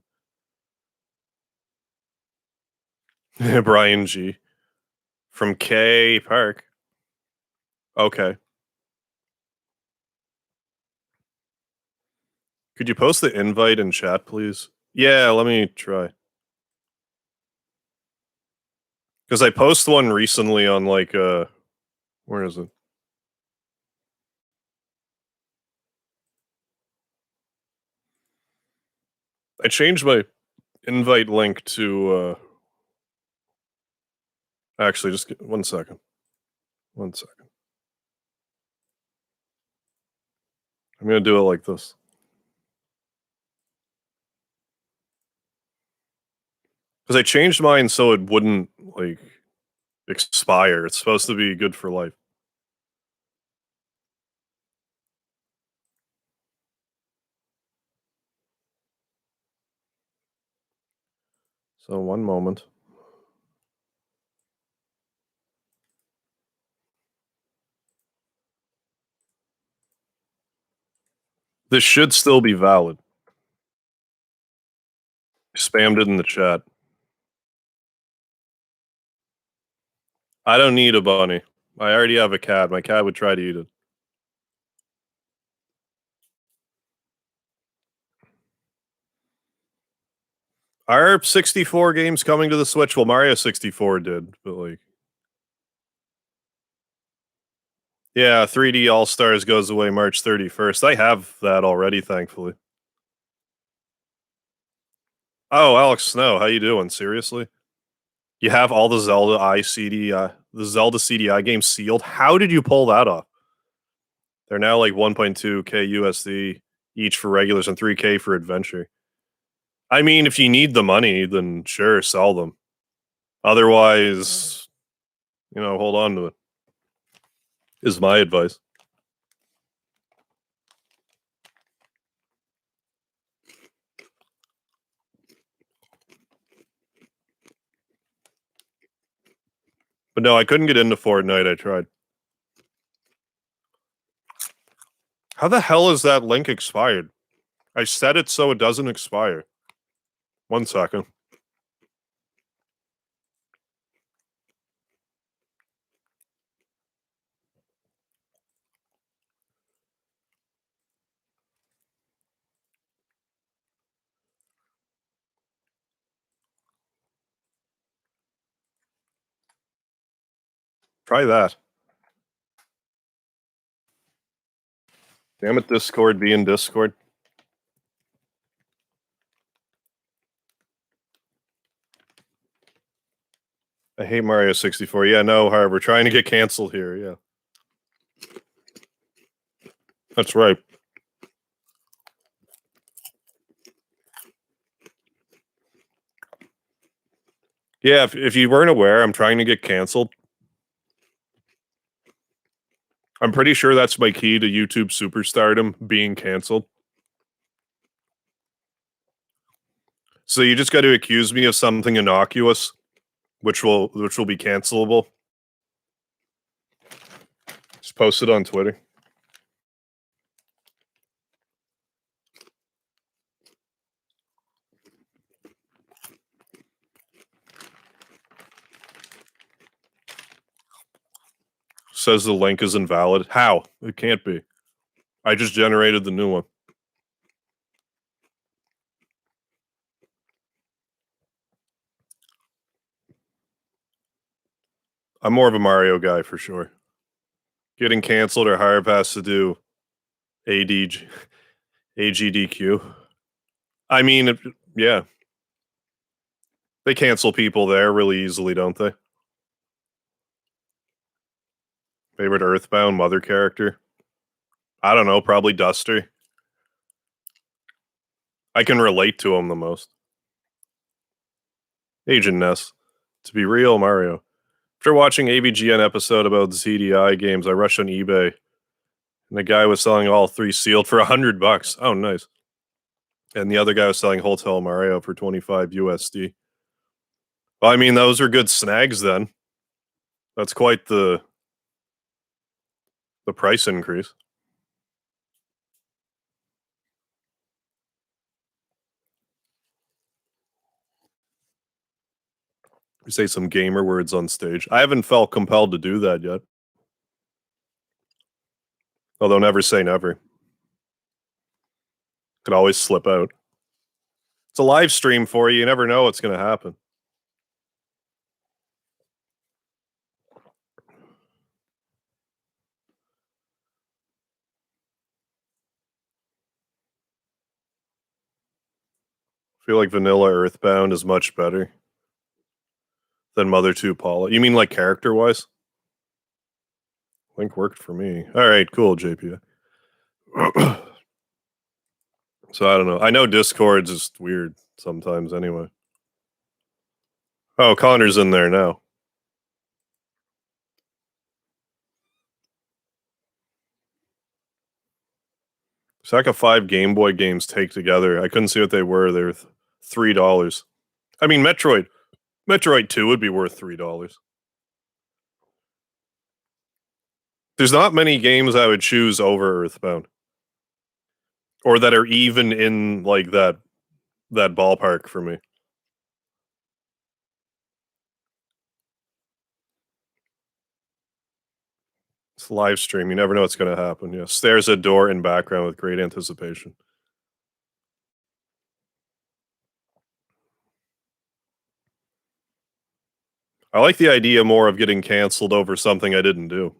Brian G. From K Park. Okay. Could you post the invite in chat, please? Yeah, let me try. Because I posted one recently on like where is it? I changed my invite link to actually just 1 second. 1 second. I'm gonna do it like this. Because I changed mine so it wouldn't like expire. It's supposed to be good for life. So 1 moment. This should still be valid. Spammed it in the chat. I don't need a bunny. I already have a cat. My cat would try to eat it. Are 64 games coming to the Switch? Well, Mario 64 did, but like, yeah, 3D All Stars goes away March 31st. I have that already, thankfully. Oh, Alex Snow, how you doing? Seriously? You have all the the Zelda CDI games sealed? How did you pull that off? They're now like 1.2k USD each for regulars and 3k for adventure. I mean, if you need the money, then sure, sell them. Otherwise, hold on to it. Is my advice. But no, I couldn't get into Fortnite. I tried. How the hell is that link expired? I set it so it doesn't expire. 1 second. Try that. Damn it, Discord being Discord. I hate Mario 64. Yeah, no, we're trying to get canceled here. Yeah. That's right. Yeah, if you weren't aware, I'm trying to get canceled. I'm pretty sure that's my key to YouTube superstardom, being canceled. So you just got to accuse me of something innocuous, which will be cancelable. Just post it on Twitter. Says the link is invalid. How? It can't be. I just generated the new one. I'm more of a Mario guy for sure. Getting canceled or higher pass to do ADG, AGDQ. I mean, yeah. They cancel people there really easily, don't they? Favorite Earthbound mother character? I don't know, probably Duster. I can relate to him the most. Agent Ness. To be real, Mario. After watching AVGN episode about ZDI games, I rushed on eBay, and the guy was selling all three sealed for $100. Oh, nice. And the other guy was selling Hotel Mario for 25 USD. Well, I mean, those are good snags then. That's quite the price increase. You say some gamer words on stage. I haven't felt compelled to do that yet. Although never say never. Could always slip out. It's a live stream for you. You never know what's going to happen. I feel like vanilla Earthbound is much better than Mother 2 Paula. You mean like character wise? Link worked for me. All right, cool, JP. So I don't know. I know Discord's just weird sometimes anyway. Oh, Connor's in there now. Sack of 5 Game Boy games take together. I couldn't see what they were. They were $3. I mean, Metroid 2 would be worth $3. There's not many games I would choose over Earthbound, or that are even in like that ballpark for me. It's live stream. You never know what's going to happen. Yeah, stares at door in background with great anticipation. I like the idea more of getting canceled over something I didn't do.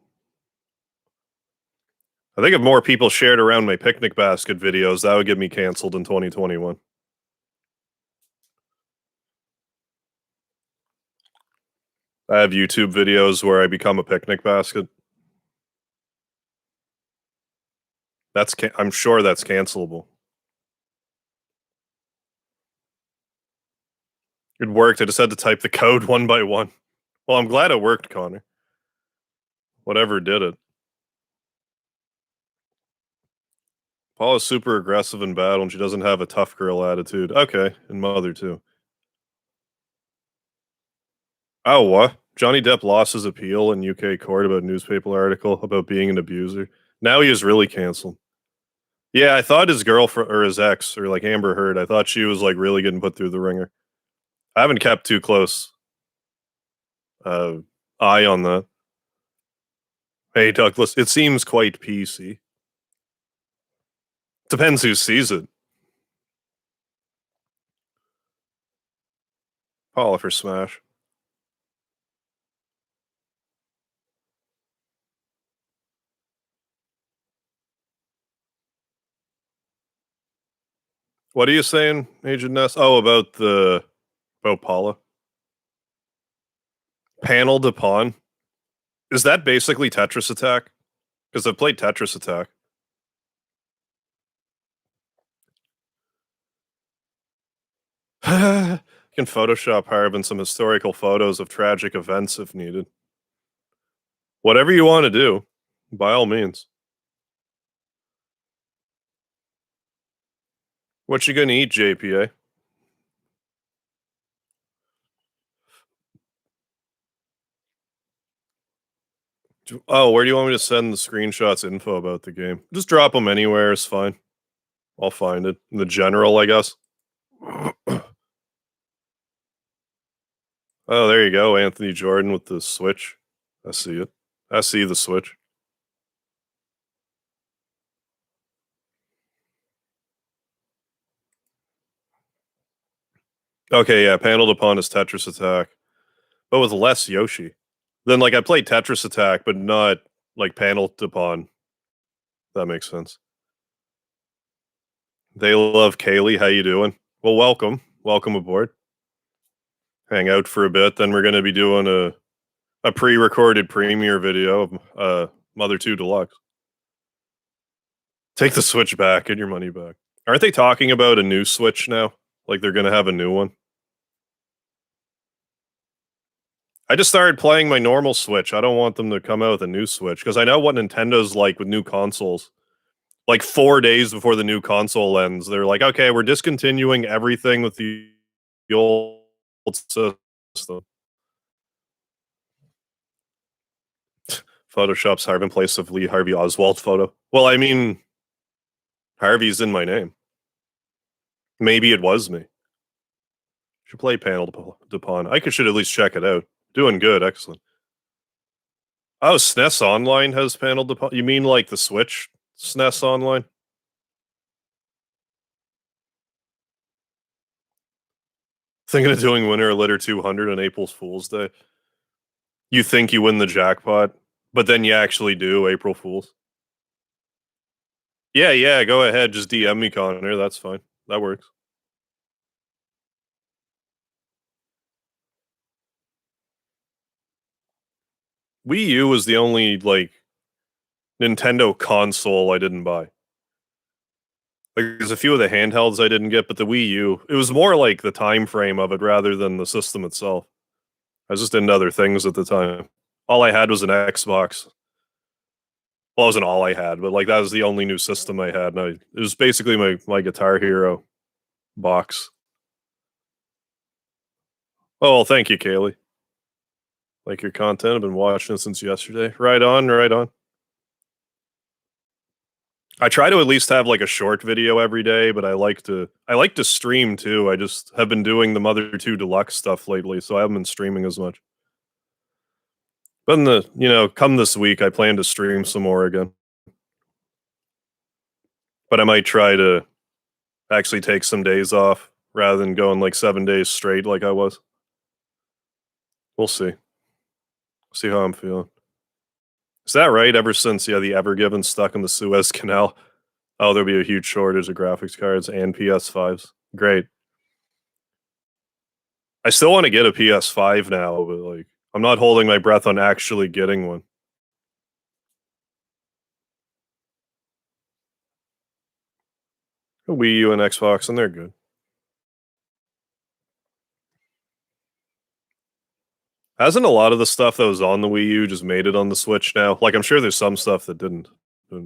I think if more people shared around my picnic basket videos, that would get me canceled in 2021. I have YouTube videos where I become a picnic basket. I'm sure that's cancelable. It worked. I just had to type the code one by one. Well, I'm glad it worked, Connor. Whatever did it. Paula's super aggressive in battle, and she doesn't have a tough girl attitude. Okay, and Mother too. Oh, what? Johnny Depp lost his appeal in UK court about a newspaper article about being an abuser. Now he is really canceled. Yeah, I thought his girlfriend or his ex or like Amber Heard, I thought she was like really getting put through the ringer. I haven't kept too close uh, eye on that. Hey, Douglas, it seems quite PC. Depends who sees it. Paula for Smash. What are you saying, Agent Ness? Oh, about Paula. Panel to pawn. Is that basically Tetris Attack? Because I've played Tetris Attack. You can Photoshop Harvin some historical photos of tragic events if needed. Whatever you want to do, by all means. What you gonna eat, JPA? Oh, where do you want me to send the screenshots info about the game? Just drop them anywhere, it's fine. I'll find it. In the general, I guess. Oh, there you go, Anthony Jordan with the Switch. I see it. I see the Switch. Okay, yeah, paneled upon is Tetris Attack, but with less Yoshi. Then, like, I played Tetris Attack, but not like paneled upon. That makes sense. They love Kaylee. How you doing? Well, welcome aboard. Hang out for a bit. Then we're going to be doing a pre-recorded premiere video of Mother 2 Deluxe. Take the Switch back. Get your money back. Aren't they talking about a new Switch now? Like they're going to have a new one? I just started playing my normal Switch. I don't want them to come out with a new Switch because I know what Nintendo's like with new consoles. Like 4 days before the new console ends, they're like, "Okay, we're discontinuing everything with the old system." Photoshop's Harvey in place of Lee Harvey Oswald photo. Well, I mean, Harvey's in my name. Maybe it was me. Should play Panel Dupont. Should at least check it out. Doing good, excellent. Oh, SNES Online has Panel Dupont. You mean like the Switch SNES Online? Thinking of doing Winner Litter 200 on April Fool's Day. You think you win the jackpot, but then you actually do April Fool's. Yeah, go ahead. Just DM me, Connor. That's fine. That works. Wii U was the only, like, Nintendo console I didn't buy. Like, there's a few of the handhelds I didn't get, but the Wii U, it was more like the time frame of it rather than the system itself. I was just into other things at the time. All I had was an Xbox. Well, it wasn't all I had, but like that was the only new system I had. And it was basically my Guitar Hero box. Oh, well, thank you, Kaylee. Like your content. I've been watching it since yesterday. Right on, right on. I try to at least have like a short video every day, but I like to stream too. I just have been doing the Mother 2 Deluxe stuff lately, so I haven't been streaming as much. But come this week, I plan to stream some more again. But I might try to actually take some days off rather than going like 7 days straight like I was. We'll see. See how I'm feeling. Is that right? Ever since the Ever Given stuck in the Suez Canal, oh, there'll be a huge shortage of graphics cards and PS5s. Great. I still want to get a PS5 now, but like I'm not holding my breath on actually getting one. A Wii U and Xbox, and they're good. Hasn't a lot of the stuff that was on the Wii U just made it on the Switch now? Like I'm sure there's some stuff that didn't. But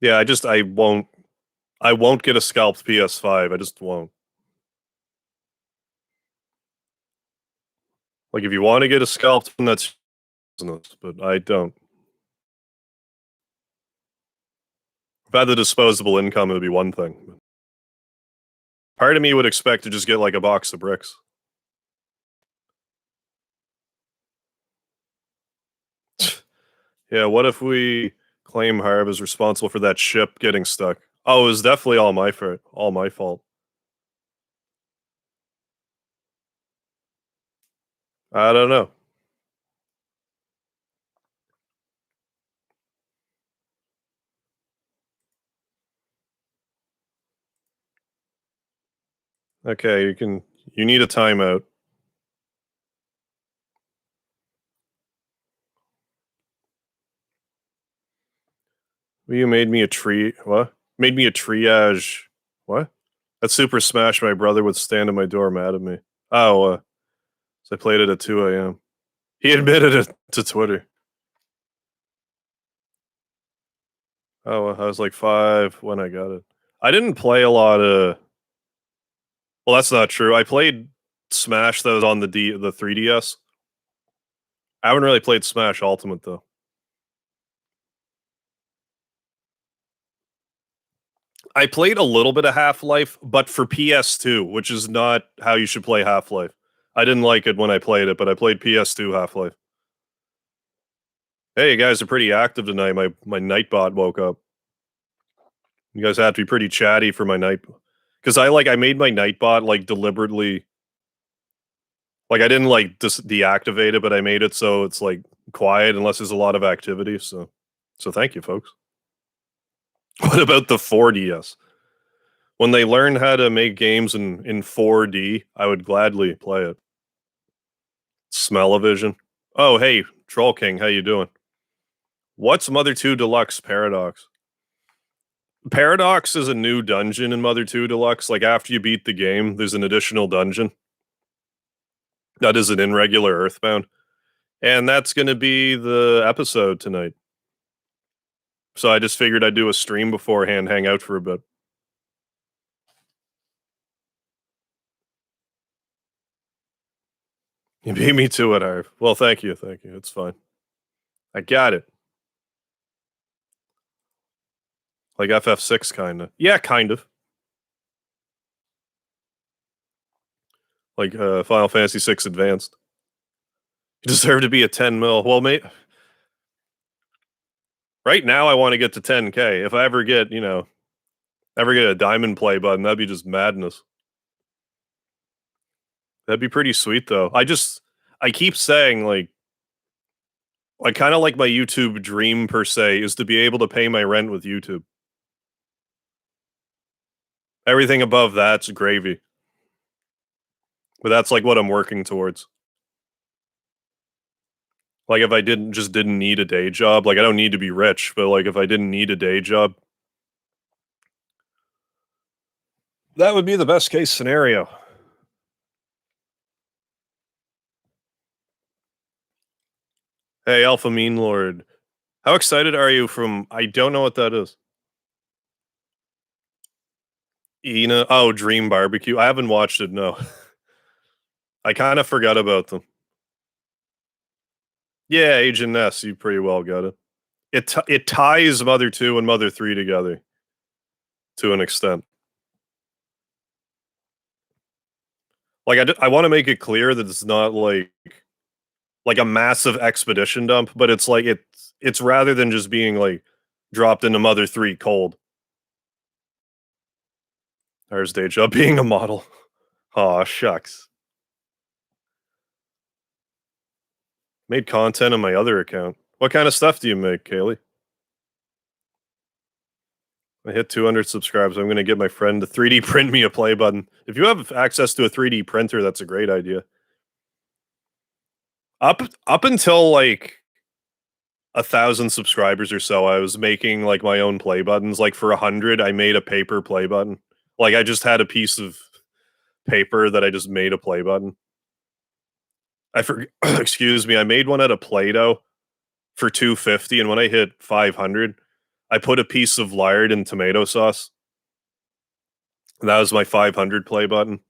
yeah, I won't get a scalped PS5. I just won't. Like if you want to get a scalped one, that's business, but I don't. If I had the disposable income, it would be one thing. Part of me would expect to just get like a box of bricks. Yeah, what if we claim Harv is responsible for that ship getting stuck? Oh, it was definitely all my fault. I don't know. Okay, you need a timeout. You made me a tree. What? Made me a triage. What? At Super Smash, my brother would stand at my door mad at me. Oh, so I played it at 2 a.m. He admitted it to Twitter. Oh, I was like 5 when I got it. I didn't play a lot of. Well, that's not true. I played Smash that was on the 3DS. I haven't really played Smash Ultimate though. I played a little bit of Half-Life, but for PS2, which is not how you should play Half-Life. I didn't like it when I played it, but I played PS2 Half-Life. Hey, you guys are pretty active tonight. My Nightbot woke up. You guys have to be pretty chatty for my night, because I made my Nightbot like deliberately. Like I didn't like deactivate it, but I made it so it's like quiet unless there's a lot of activity. So thank you, folks. What about the 4DS? When they learn how to make games in 4D, I would gladly play it. Smell-o-vision. Oh, hey, Troll King, how you doing? What's Mother 2 Deluxe Paradox? Paradox is a new dungeon in Mother 2 Deluxe. Like after you beat the game, there's an additional dungeon that isn't in regular Earthbound. And that's going to be the episode tonight. So I just figured I'd do a stream beforehand, hang out for a bit. You beat me to it, Harv. Well, thank you. It's fine. I got it. Like FF6, kind of. Yeah, kind of. Like Final Fantasy 6 Advanced. You deserve to be a 10 mil. Well, mate, right now I want to get to 10K. If I ever get, ever get a diamond play button, that'd be just madness. That'd be pretty sweet, though. I keep saying, like, I kind of like my YouTube dream, per se, is to be able to pay my rent with YouTube. Everything above that's gravy. But that's like what I'm working towards. Like if I didn't need a day job, like I don't need to be rich, but like if I didn't need a day job, that would be the best case scenario. Hey, Alpha Mean Lord. How excited are you from I don't know what that is. Ina, oh, Dream Barbecue. I haven't watched it, no. I kind of forgot about them. Yeah, Agent S, you pretty well got it. It ties Mother 2 and Mother 3 together to an extent. Like I want to make it clear that it's not like a massive expedition dump, but it's rather than just being like dropped into Mother 3 cold. There's day job being a model. Aw, shucks. Made content on my other account. What kind of stuff do you make, Kaylee? I hit 200 subscribers. I'm going to get my friend to 3D print me a play button. If you have access to a 3D printer, that's a great idea. Up until like 1,000 subscribers or so, I was making like my own play buttons. Like for 100, I made a paper play button. Like I just had a piece of paper that I just made a play button. Excuse me, I made one out of Play-Doh for 250, and when I hit 500, I put a piece of lard in tomato sauce. That was my 500 play button.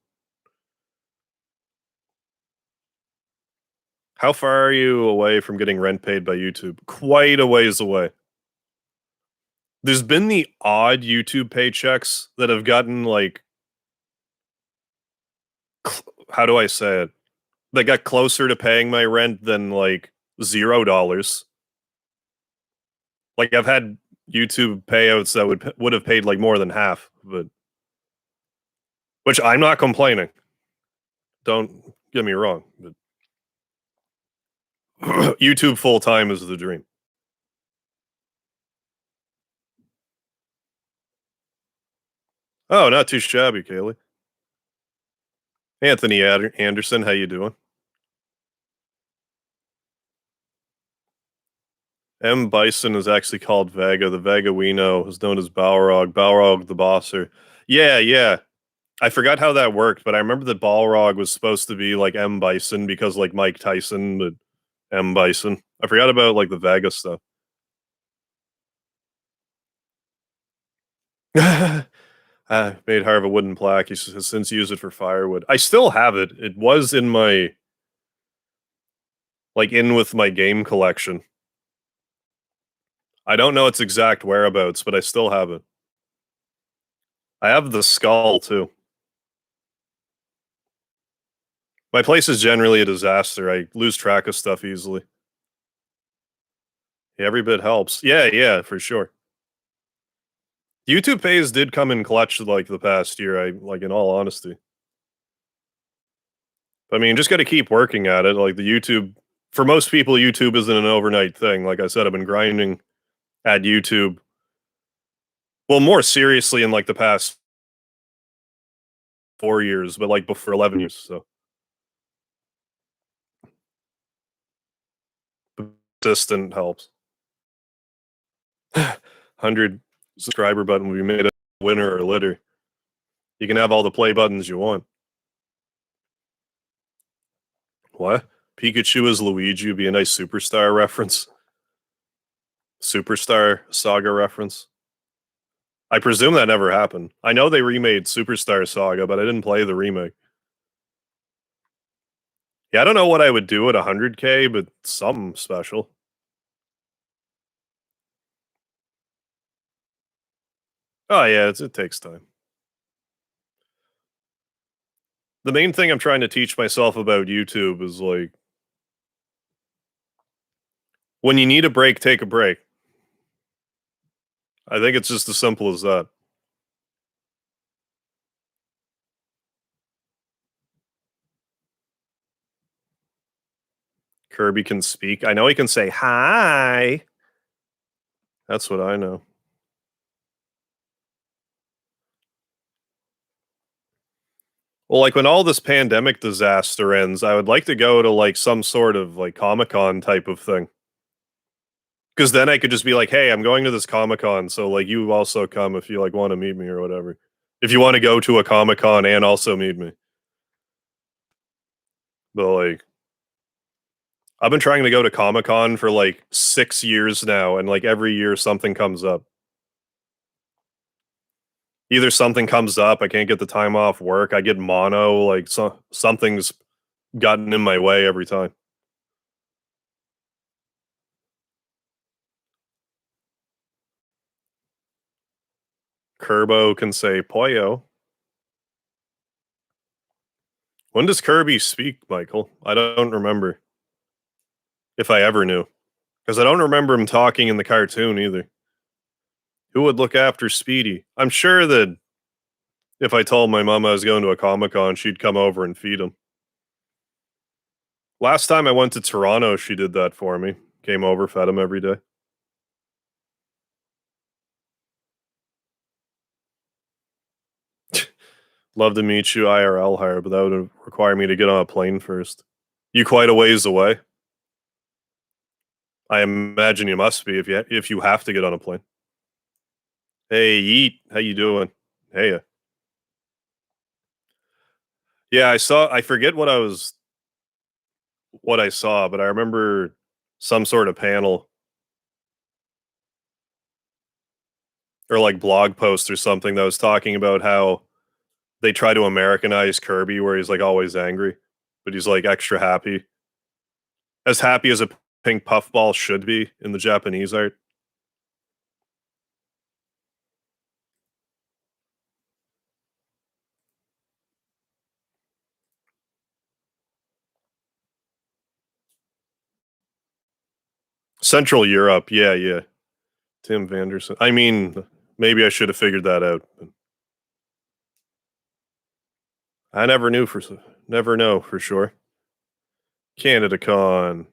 How far are you away from getting rent paid by YouTube? Quite a ways away. There's been the odd YouTube paychecks that have gotten like, how do I say it? They got closer to paying my rent than like $0. Like I've had YouTube payouts that would have paid like more than half, but which I'm not complaining. Don't get me wrong, but YouTube full time is the dream. Oh, not too shabby, Kaylee. Anthony Anderson, how you doing? M. Bison is actually called Vega. The Vega we know is known as Balrog. Balrog the bosser. Yeah, yeah. I forgot how that worked, but I remember that Balrog was supposed to be like M. Bison because like Mike Tyson, but M. Bison. I forgot about like the Vega stuff. I made Harv a wooden plaque. He has since used it for firewood. I still have it. It was in my in with my game collection. I don't know its exact whereabouts, but I still have it. I have the skull too. My place is generally a disaster. I lose track of stuff easily. Every bit helps. Yeah, yeah, for sure. YouTube pays did come in clutch like the past year. I like in all honesty. I mean, just got to keep working at it. Like the YouTube, for most people, YouTube isn't an overnight thing. Like I said, I've been grinding at YouTube. Well, more seriously in like the past 4 years, but like before 11 years. So consistent helps. 100 subscriber button will be made a winner or litter. You can have all the play buttons you want. What? Pikachu as Luigi would be a nice Superstar reference. Superstar Saga reference. I presume that never happened. I know they remade Superstar Saga, but I didn't play the remake. Yeah, I don't know what I would do at 100K, but something special. Oh yeah, it takes time. The main thing I'm trying to teach myself about YouTube is like when you need a break, take a break. I think it's just as simple as that. Kirby can speak. I know he can say hi. That's what I know. Well, like when all this pandemic disaster ends, I would like to go to like some sort of like Comic-Con type of thing. Because then I could just be like, "Hey, I'm going to this Comic-Con, so like you also come if you like want to meet me or whatever. If you want to go to a Comic-Con and also meet me." But like I've been trying to go to Comic-Con for like 6 years now, and like every year something comes up. Either something comes up, I can't get the time off work, I get mono, like something's gotten in my way every time. Kerbo can say Poyo. When does Kirby speak, Michael? I don't remember if I ever knew. Because I don't remember him talking in the cartoon either. Who would look after Speedy? I'm sure that if I told my mom I was going to a Comic Con, she'd come over and feed him. Last time I went to Toronto, she did that for me. Came over, fed him every day. Love to meet you IRL hire, but that would require me to get on a plane first. You quite a ways away. I imagine you must be if you have to get on a plane. Hey, Yeet, how you doing? Hey, yeah, I saw. I forget what I saw, but I remember some sort of panel or like blog post or something that was talking about how they try to Americanize Kirby, where he's like always angry, but he's like extra happy as a pink puffball should be in the Japanese art. Central Europe, yeah, yeah. Tim Vanderson. I mean, maybe I should have figured that out. But I never know for sure. Canada Con.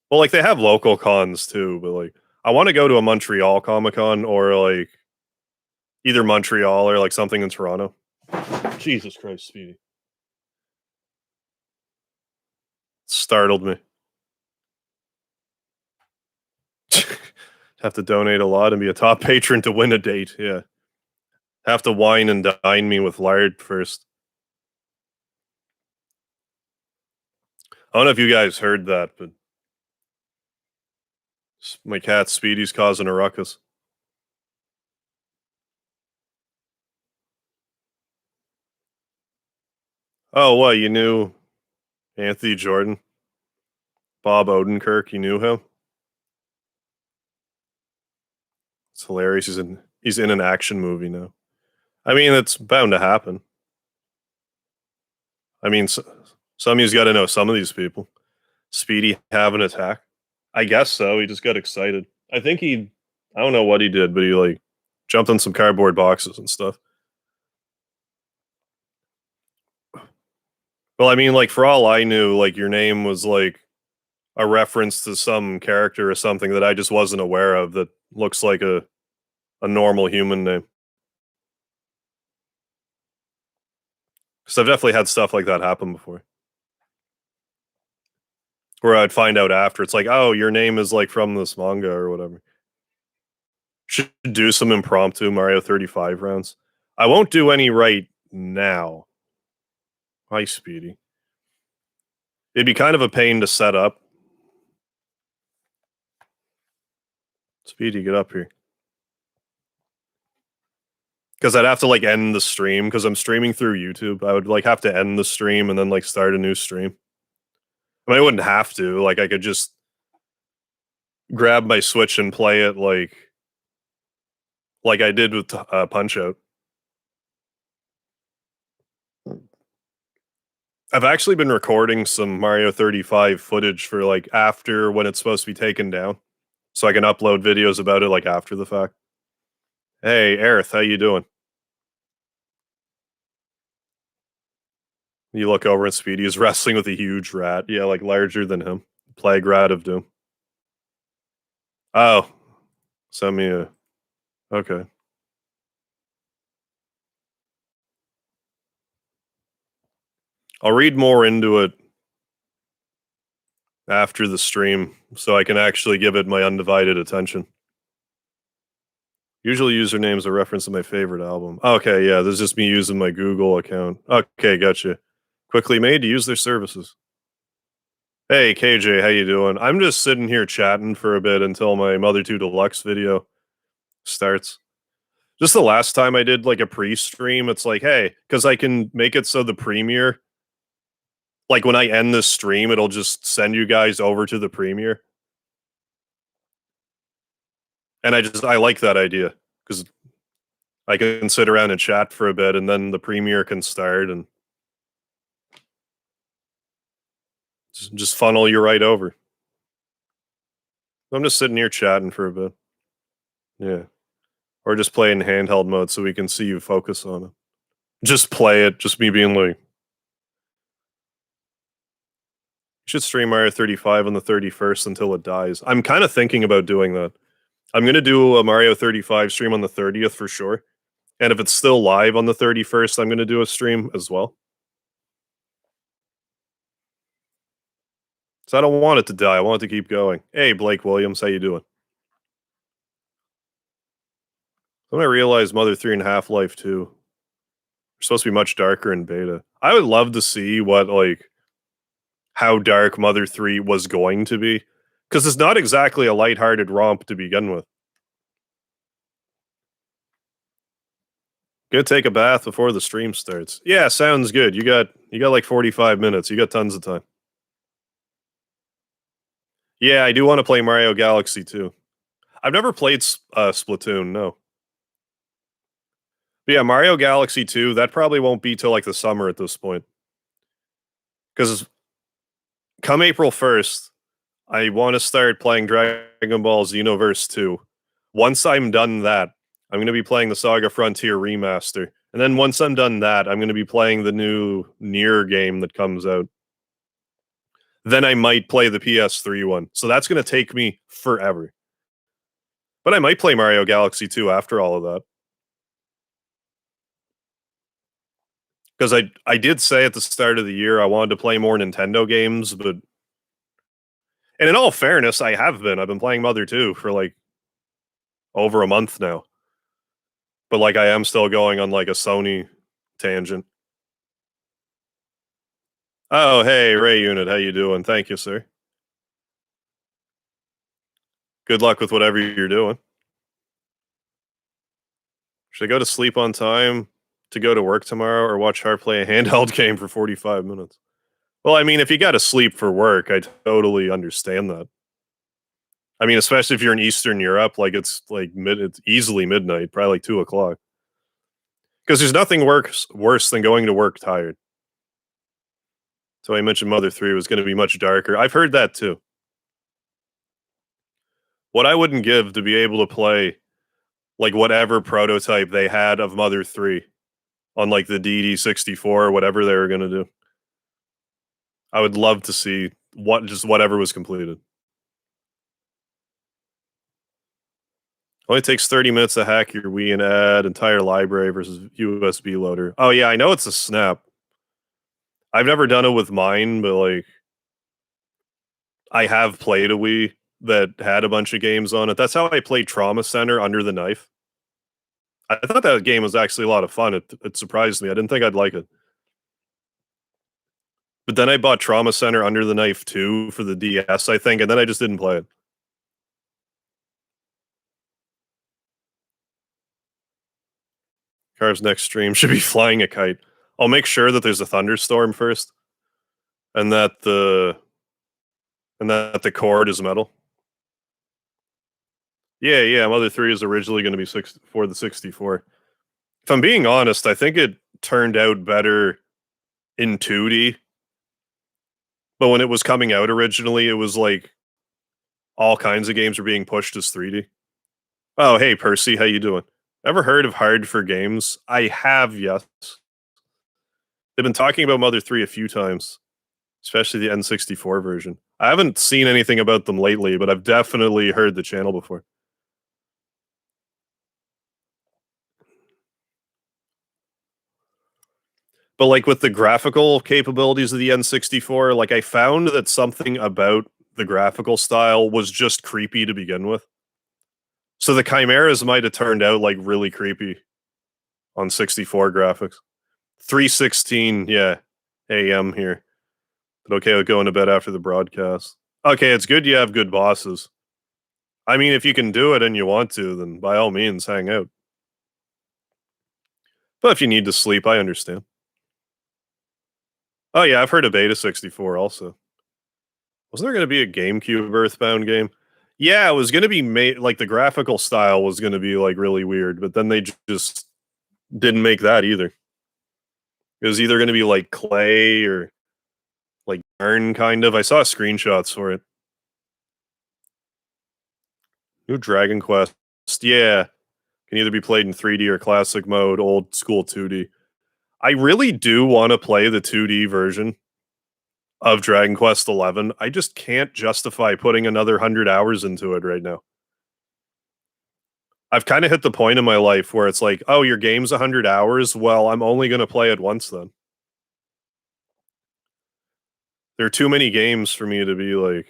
Well, like they have local cons too, but like I want to go to a Montreal Comic Con or like either Montreal or like something in Toronto. Jesus Christ, Speedy. Startled me. Have to donate a lot and be a top patron to win a date. Yeah. Have to wine and dine me with lard first. I don't know if you guys heard that, but my cat Speedy's causing a ruckus. Oh, what? You knew Anthony Jordan? Bob Odenkirk? You knew him? It's hilarious. He's in an action movie now. I mean, it's bound to happen. I mean, some of you's got to know some of these people. Speedy have an attack. I guess so. He just got excited. I think I don't know what he did, but he like jumped on some cardboard boxes and stuff. Well, I mean, like for all I knew, like your name was like a reference to some character or something that I just wasn't aware of that looks like a normal human name. Because I've definitely had stuff like that happen before. Where I'd find out after it's like, oh, your name is like from this manga or whatever. Should do some impromptu Mario 35 rounds. I won't do any right now. Hi, Speedy. It'd be kind of a pain to set up. Speedy, get up here. Because I'd have to like end the stream because I'm streaming through YouTube. I would like have to end the stream and then like start a new stream. I mean, I wouldn't have to. Like, I could just grab my Switch and play it like I did with Punch Out. I've actually been recording some Mario 35 footage for like after when it's supposed to be taken down, so I can upload videos about it like after the fact. Hey, Aerith, how you doing? You look over and Speedy is wrestling with a huge rat. Yeah, like larger than him. Plague Rat of Doom. Oh, send me a. Okay. I'll read more into it after the stream so I can actually give it my undivided attention. Usually usernames are reference to my favorite album. Okay, yeah, this is just me using my Google account. Okay, gotcha. Quickly made to use their services. Hey, KJ, how you doing? I'm just sitting here chatting for a bit until my Mother 2 Deluxe video starts. Just the last time I did like a pre-stream, it's like, hey, because I can make it so the premiere, like when I end this stream, it'll just send you guys over to the premiere. And I like that idea because I can sit around and chat for a bit and then the premiere can start and just funnel you right over. I'm just sitting here chatting for a bit. Yeah. Or just play in handheld mode so we can see you focus on it. Just play it, just me being like, you should stream Mario 35 on the 31st until it dies. I'm kind of thinking about doing that. I'm going to do a Mario 35 stream on the 30th for sure. And if it's still live on the 31st, I'm going to do a stream as well. So I don't want it to die. I want it to keep going. Hey, Blake Williams, how you doing? Then I realized Mother 3 and Half-Life 2 are supposed to be much darker in beta. I would love to see what, like, how dark Mother 3 was going to be. Because it's not exactly a lighthearted romp to begin with. Go take a bath before the stream starts. Yeah, sounds good. You got like 45 minutes. You got tons of time. Yeah, I do want to play Mario Galaxy 2. I've never played Splatoon, no. But yeah, Mario Galaxy 2, that probably won't be till like the summer at this point. Because come April 1st, I want to start playing Dragon Ball Xenoverse 2. Once I'm done that, I'm going to be playing the Saga Frontier remaster. And then once I'm done that, I'm going to be playing the new Nier game that comes out. Then I might play the PS3 one. So that's going to take me forever. But I might play Mario Galaxy 2 after all of that. Because I did say at the start of the year I wanted to play more Nintendo games, but and in all fairness, I have been. I've been playing Mother 2 for like over a month now. But like I am still going on like a Sony tangent. Oh, hey, Ray Unit, how you doing? Thank you, sir. Good luck with whatever you're doing. Should I go to sleep on time to go to work tomorrow or watch her play a handheld game for 45 minutes? Well, I mean, if you got to sleep for work, I totally understand that. I mean, especially if you're in Eastern Europe, like it's easily midnight, probably like 2 o'clock. Because there's nothing worse than going to work tired. So I mentioned Mother 3 was gonna be much darker. I've heard that too. What I wouldn't give to be able to play, like, whatever prototype they had of Mother 3 on, like, the DD64 or whatever they were gonna do. I would love to see whatever was completed. Only takes 30 minutes to hack your Wii and add entire library versus USB loader. Oh, yeah, I know it's a snap. I've never done it with mine, but, like, I have played a Wii that had a bunch of games on it. That's how I played Trauma Center: Under the Knife. I thought that game was actually a lot of fun. It surprised me. I didn't think I'd like it. But then I bought Trauma Center: Under the Knife 2 for the DS, I think, and then I just didn't play it. Car's next stream should be flying a kite. I'll make sure that there's a thunderstorm first, and that the cord is metal. Yeah, yeah. Mother 3 is originally going to be for the 64. If I'm being honest, I think it turned out better in 2D. But when it was coming out originally, it was like all kinds of games were being pushed as 3D. Oh, hey Percy, how you doing? Ever heard of Hard for Games? I have, yes. They've been talking about Mother 3 a few times, especially the N64 version. I haven't seen anything about them lately, but I've definitely heard the channel before. But like with the graphical capabilities of the N64, like I found that something about the graphical style was just creepy to begin with. So the chimeras might have turned out like really creepy on 64 graphics. 3:16, yeah, AM here. But okay with going to bed after the broadcast. Okay, it's good you have good bosses. I mean, if you can do it and you want to, then by all means hang out. But if you need to sleep, I understand. Oh yeah, I've heard of Beta 64 also. Wasn't there going to be a GameCube Earthbound game? Yeah, it was going to be made like the graphical style was going to be like really weird, but then they just didn't make that either. It was either going to be like clay or like iron kind of. I saw screenshots for it. New Dragon Quest. Yeah. Can either be played in 3D or classic mode, old school 2D. I really do want to play the 2D version of Dragon Quest 11. I just can't justify putting another 100 hours into it right now. I've kind of hit the point in my life where it's like, oh, your game's 100 hours. Well, I'm only going to play it once then. There are too many games for me to be like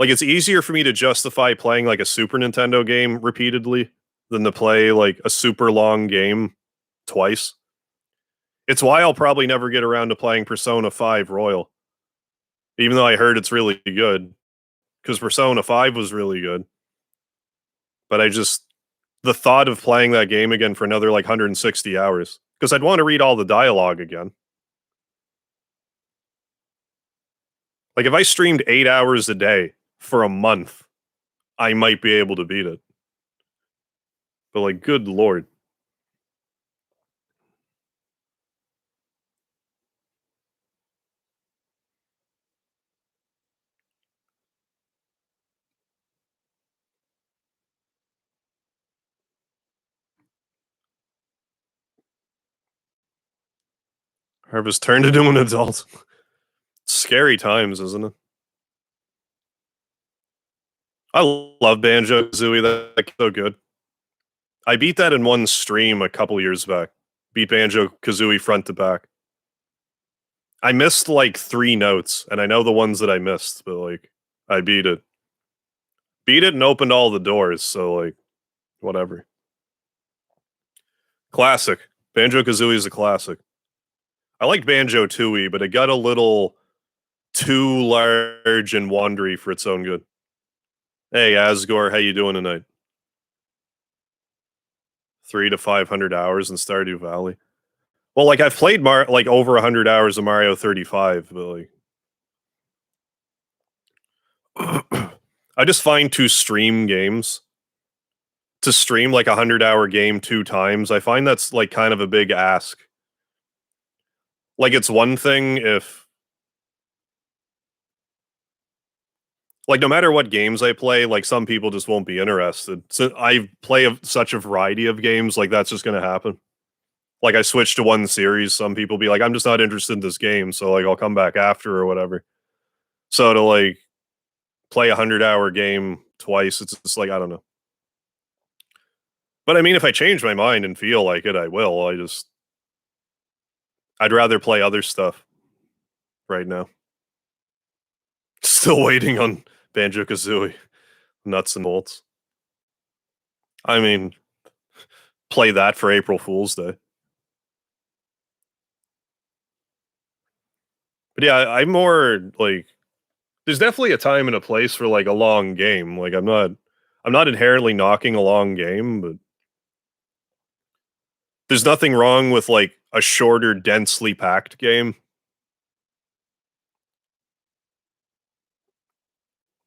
it's easier for me to justify playing like a Super Nintendo game repeatedly than to play like a super long game twice. It's why I'll probably never get around to playing Persona 5 Royal, even though I heard it's really good, because Persona 5 was really good. But the thought of playing that game again for another like 160 hours, because I'd want to read all the dialogue again. Like if I streamed 8 hours a day for a month, I might be able to beat it. But like, good lord. Harvest turned into an adult. Scary times, isn't it? I love Banjo Kazooie. That's so good. I beat that in one stream a couple years back. Beat Banjo Kazooie front to back. I missed like 3 notes, and I know the ones that I missed, but like I beat it. Beat it and opened all the doors, so like whatever. Classic. Banjo Kazooie is a classic. I liked Banjo Tooie, but it got a little too large and wandery for its own good. Hey Asgore, how you doing tonight? 3 to 500 hours in Stardew Valley. Well, like I've played like over 100 hours of Mario 35, but like I just find to stream games to stream like a 100-hour game 2 times, I find that's like kind of a big ask. Like it's one thing if like no matter what games I play, like some people just won't be interested. So I play such a variety of games, like that's just going to happen. Like I switch to one series, some people be like, I'm just not interested in this game, so like I'll come back after or whatever. So to like play a 100-hour game twice, it's just like I don't know. But I mean, if I change my mind and feel like it, I will. I'd rather play other stuff right now. Still waiting on Banjo Kazooie, nuts and bolts. I mean, play that for April Fool's Day. But yeah, I'm more like there's definitely a time and a place for like a long game. Like I'm not inherently knocking a long game, but there's nothing wrong with like a shorter, densely packed game.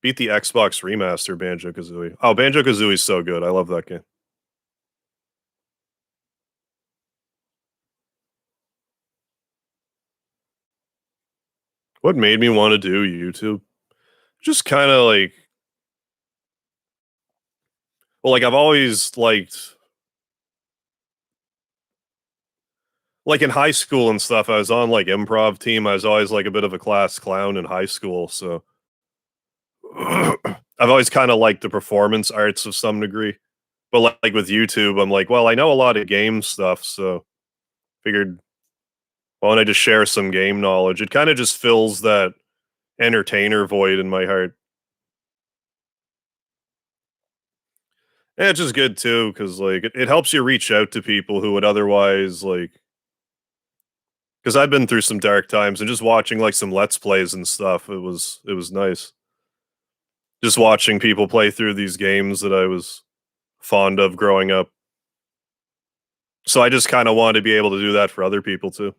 Beat the Xbox remaster Banjo Kazooie. Oh, Banjo Kazooie is so good. I love that game. What made me want to do YouTube? Just kind of like I've always liked like in high school and stuff. I was on like improv team. I was always like a bit of a class clown in high school, so I've always kind of liked the performance arts of some degree. But like with YouTube, I'm like, well, I know a lot of game stuff, so figured why don't I just share some game knowledge? It kind of just fills that entertainer void in my heart. And it's just good too, because like it helps you reach out to people who would otherwise like. Because I've been through some dark times, and just watching like some let's plays and stuff, it was nice. Just watching people play through these games that I was fond of growing up. So I just kind of want to be able to do that for other people too.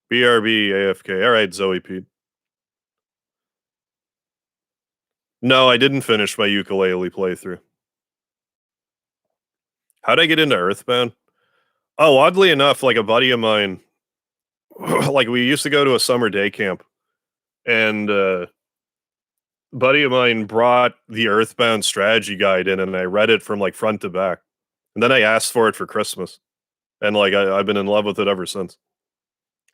BRB AFK. All right, Zoe Pete. No, I didn't finish my ukulele playthrough. How'd I get into Earthbound? Oh, oddly enough, like a buddy of mine, like we used to go to a summer day camp, and buddy of mine brought the Earthbound strategy guide in, and I read it from like front to back. And then I asked for it for Christmas, and like I've been in love with it ever since.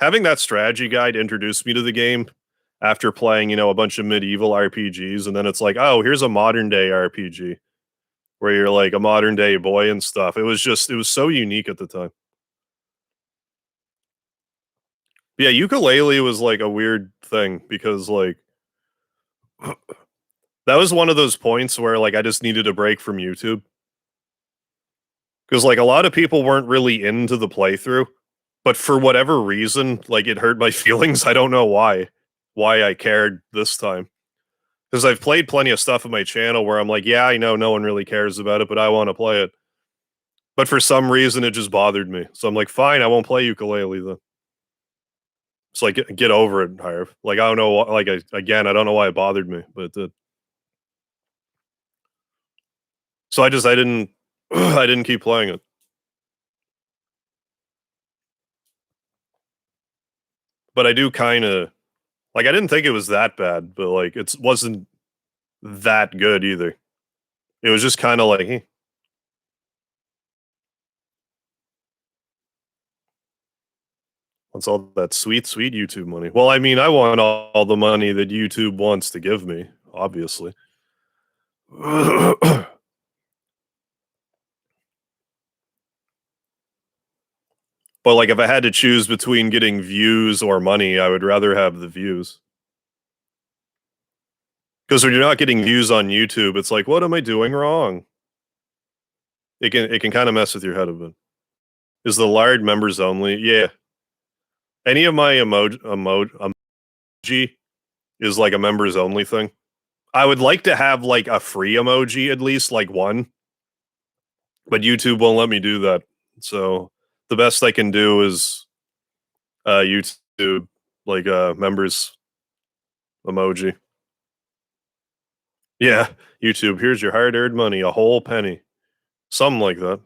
Having that strategy guide introduced me to the game after playing, a bunch of medieval RPGs, and then it's like, oh, here's a modern day RPG where you're like a modern day boy and stuff. It was so unique at the time. Yeah, ukulele was like a weird thing because like that was one of those points where like I just needed a break from YouTube because like a lot of people weren't really into the playthrough, but for whatever reason, like it hurt my feelings. I don't know why I cared this time. Because I've played plenty of stuff on my channel where I'm like, yeah, I know no one really cares about it, but I want to play it. But for some reason, it just bothered me. So I'm like, fine, I won't play ukulele then. It's like get over it, Harv. Like I don't know, like again, I don't know why it bothered me, but it did. So I didn't I didn't keep playing it. But I do kind of like I didn't think it was that bad, but like it wasn't that good either. It was just kind of like, what's all that sweet, sweet YouTube money? Well, I mean, I want all the money that YouTube wants to give me, obviously. But like if I had to choose between getting views or money, I would rather have the views. Because when you're not getting views on YouTube, it's like, what am I doing wrong? It can kind of mess with your head a bit. Is the lard members only? Yeah. Any of my emoji is like a members only thing. I would like to have like a free emoji at least, like one, but YouTube won't let me do that. So the best I can do is YouTube like members emoji. Yeah, YouTube, here's your hard-earned money, a whole penny. Something like that.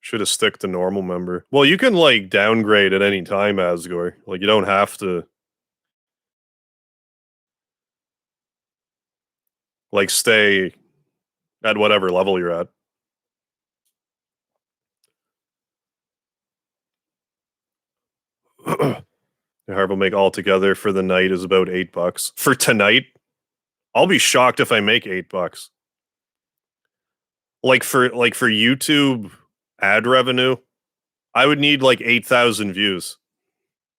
Should have stick to normal member. Well, you can, like, downgrade at any time, Asgore. Like, you don't have to, like, stay at whatever level you're at. Harville make altogether for the night is about $8. For tonight, I'll be shocked if I make $8. Like for YouTube ad revenue, I would need like 8,000 views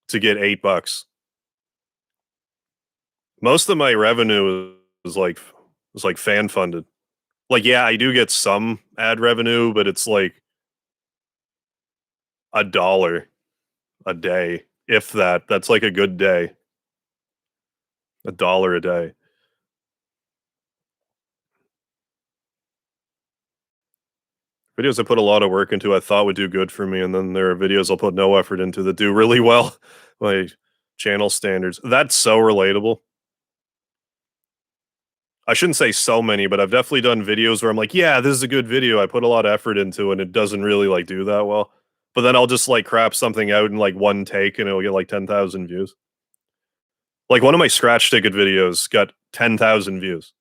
to get $8. Most of my revenue is like fan funded. Like, yeah, I do get some ad revenue, but it's like $1 a day, if that. That's like a good day. $1 a day. Videos I put a lot of work into, I thought would do good for me, and then there are videos I'll put no effort into that do really well. My channel standards. That's so relatable. I shouldn't say so many, but I've definitely done videos where I'm like, yeah, this is a good video. I put a lot of effort into it, and it doesn't really like do that well. But then I'll just like crap something out in like one take, and it'll get like 10,000 views. Like one of my scratch ticket videos got 10,000 views.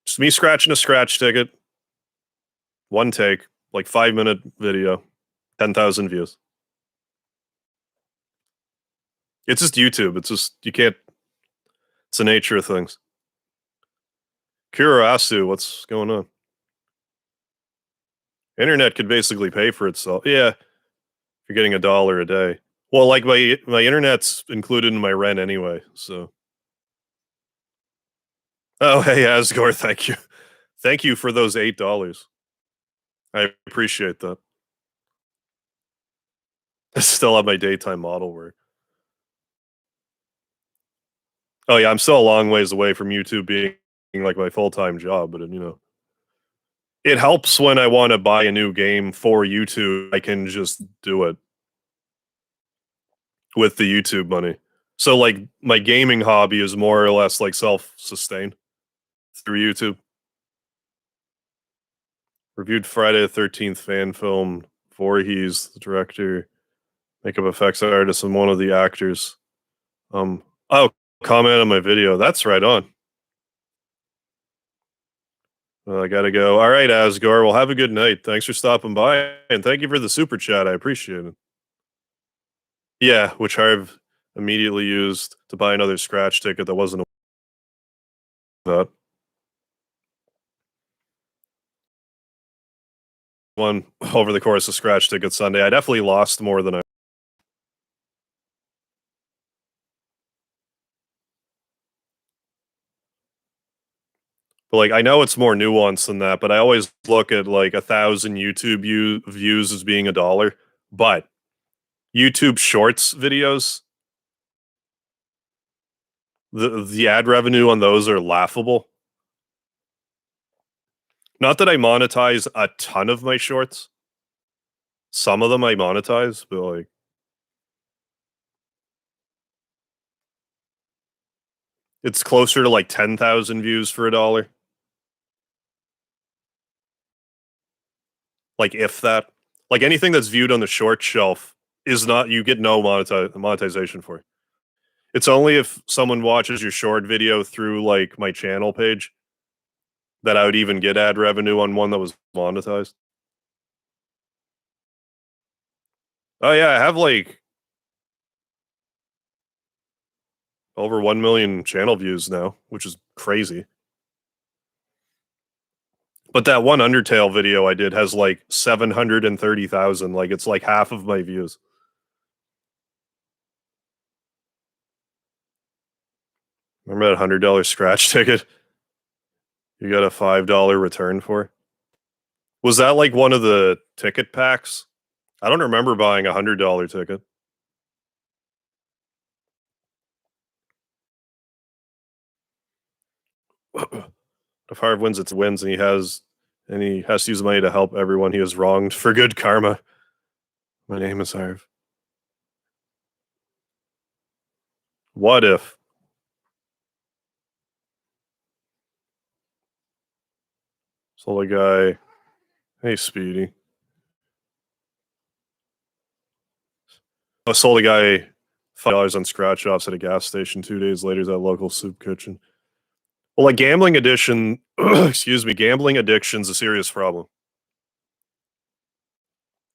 Just me scratching a scratch ticket, one take, like 5-minute video, 10,000 views. It's just YouTube. It's just you can't. It's the nature of things. Kuroasu, what's going on? Internet could basically pay for itself. Yeah, you're getting $1 a day. Well, like my internet's included in my rent anyway. So. Oh, hey Asgore, thank you for those $8. I appreciate that. I still have my daytime model work. Oh yeah, I'm still a long ways away from YouTube being like my full time job, but it helps when I want to buy a new game for YouTube. I can just do it with the YouTube money. So like my gaming hobby is more or less like self sustained through YouTube. Reviewed Friday the 13th fan film. Voorhees, the director, makeup effects artist, and one of the actors. Oh, comment on my video. That's right on. I gotta go. All right, Asgore. Well, have a good night. Thanks for stopping by, and thank you for the super chat. I appreciate it. Yeah, which I've immediately used to buy another scratch ticket that wasn't that one over the course of scratch ticket Sunday. I definitely lost more than I. But like, I know it's more nuanced than that, but I always look at like 1,000 YouTube views as being $1. But YouTube Shorts videos, the ad revenue on those are laughable. Not that I monetize a ton of my shorts. Some of them I monetize, but like it's closer to like 10,000 views for $1. Like if that, like anything that's viewed on the short shelf is not, you get no monetization for. It's only if someone watches your short video through like my channel page that I would even get ad revenue on one that was monetized. Oh yeah, I have like over 1 million channel views now, which is crazy. But that one Undertale video I did has like 730,000. Like it's like half of my views. Remember that $100 scratch ticket you got a $5 return for? Was that like one of the ticket packs? I don't remember buying a $100 ticket. If Harv wins, it's wins, and he has to use money to help everyone he has wronged for good karma. My name is Harv. What if? Solar guy. Hey, Speedy. I sold a guy $5 on scratch offs at a gas station 2 days later at a local soup kitchen. Well, like gambling addiction, excuse me, gambling addiction's a serious problem.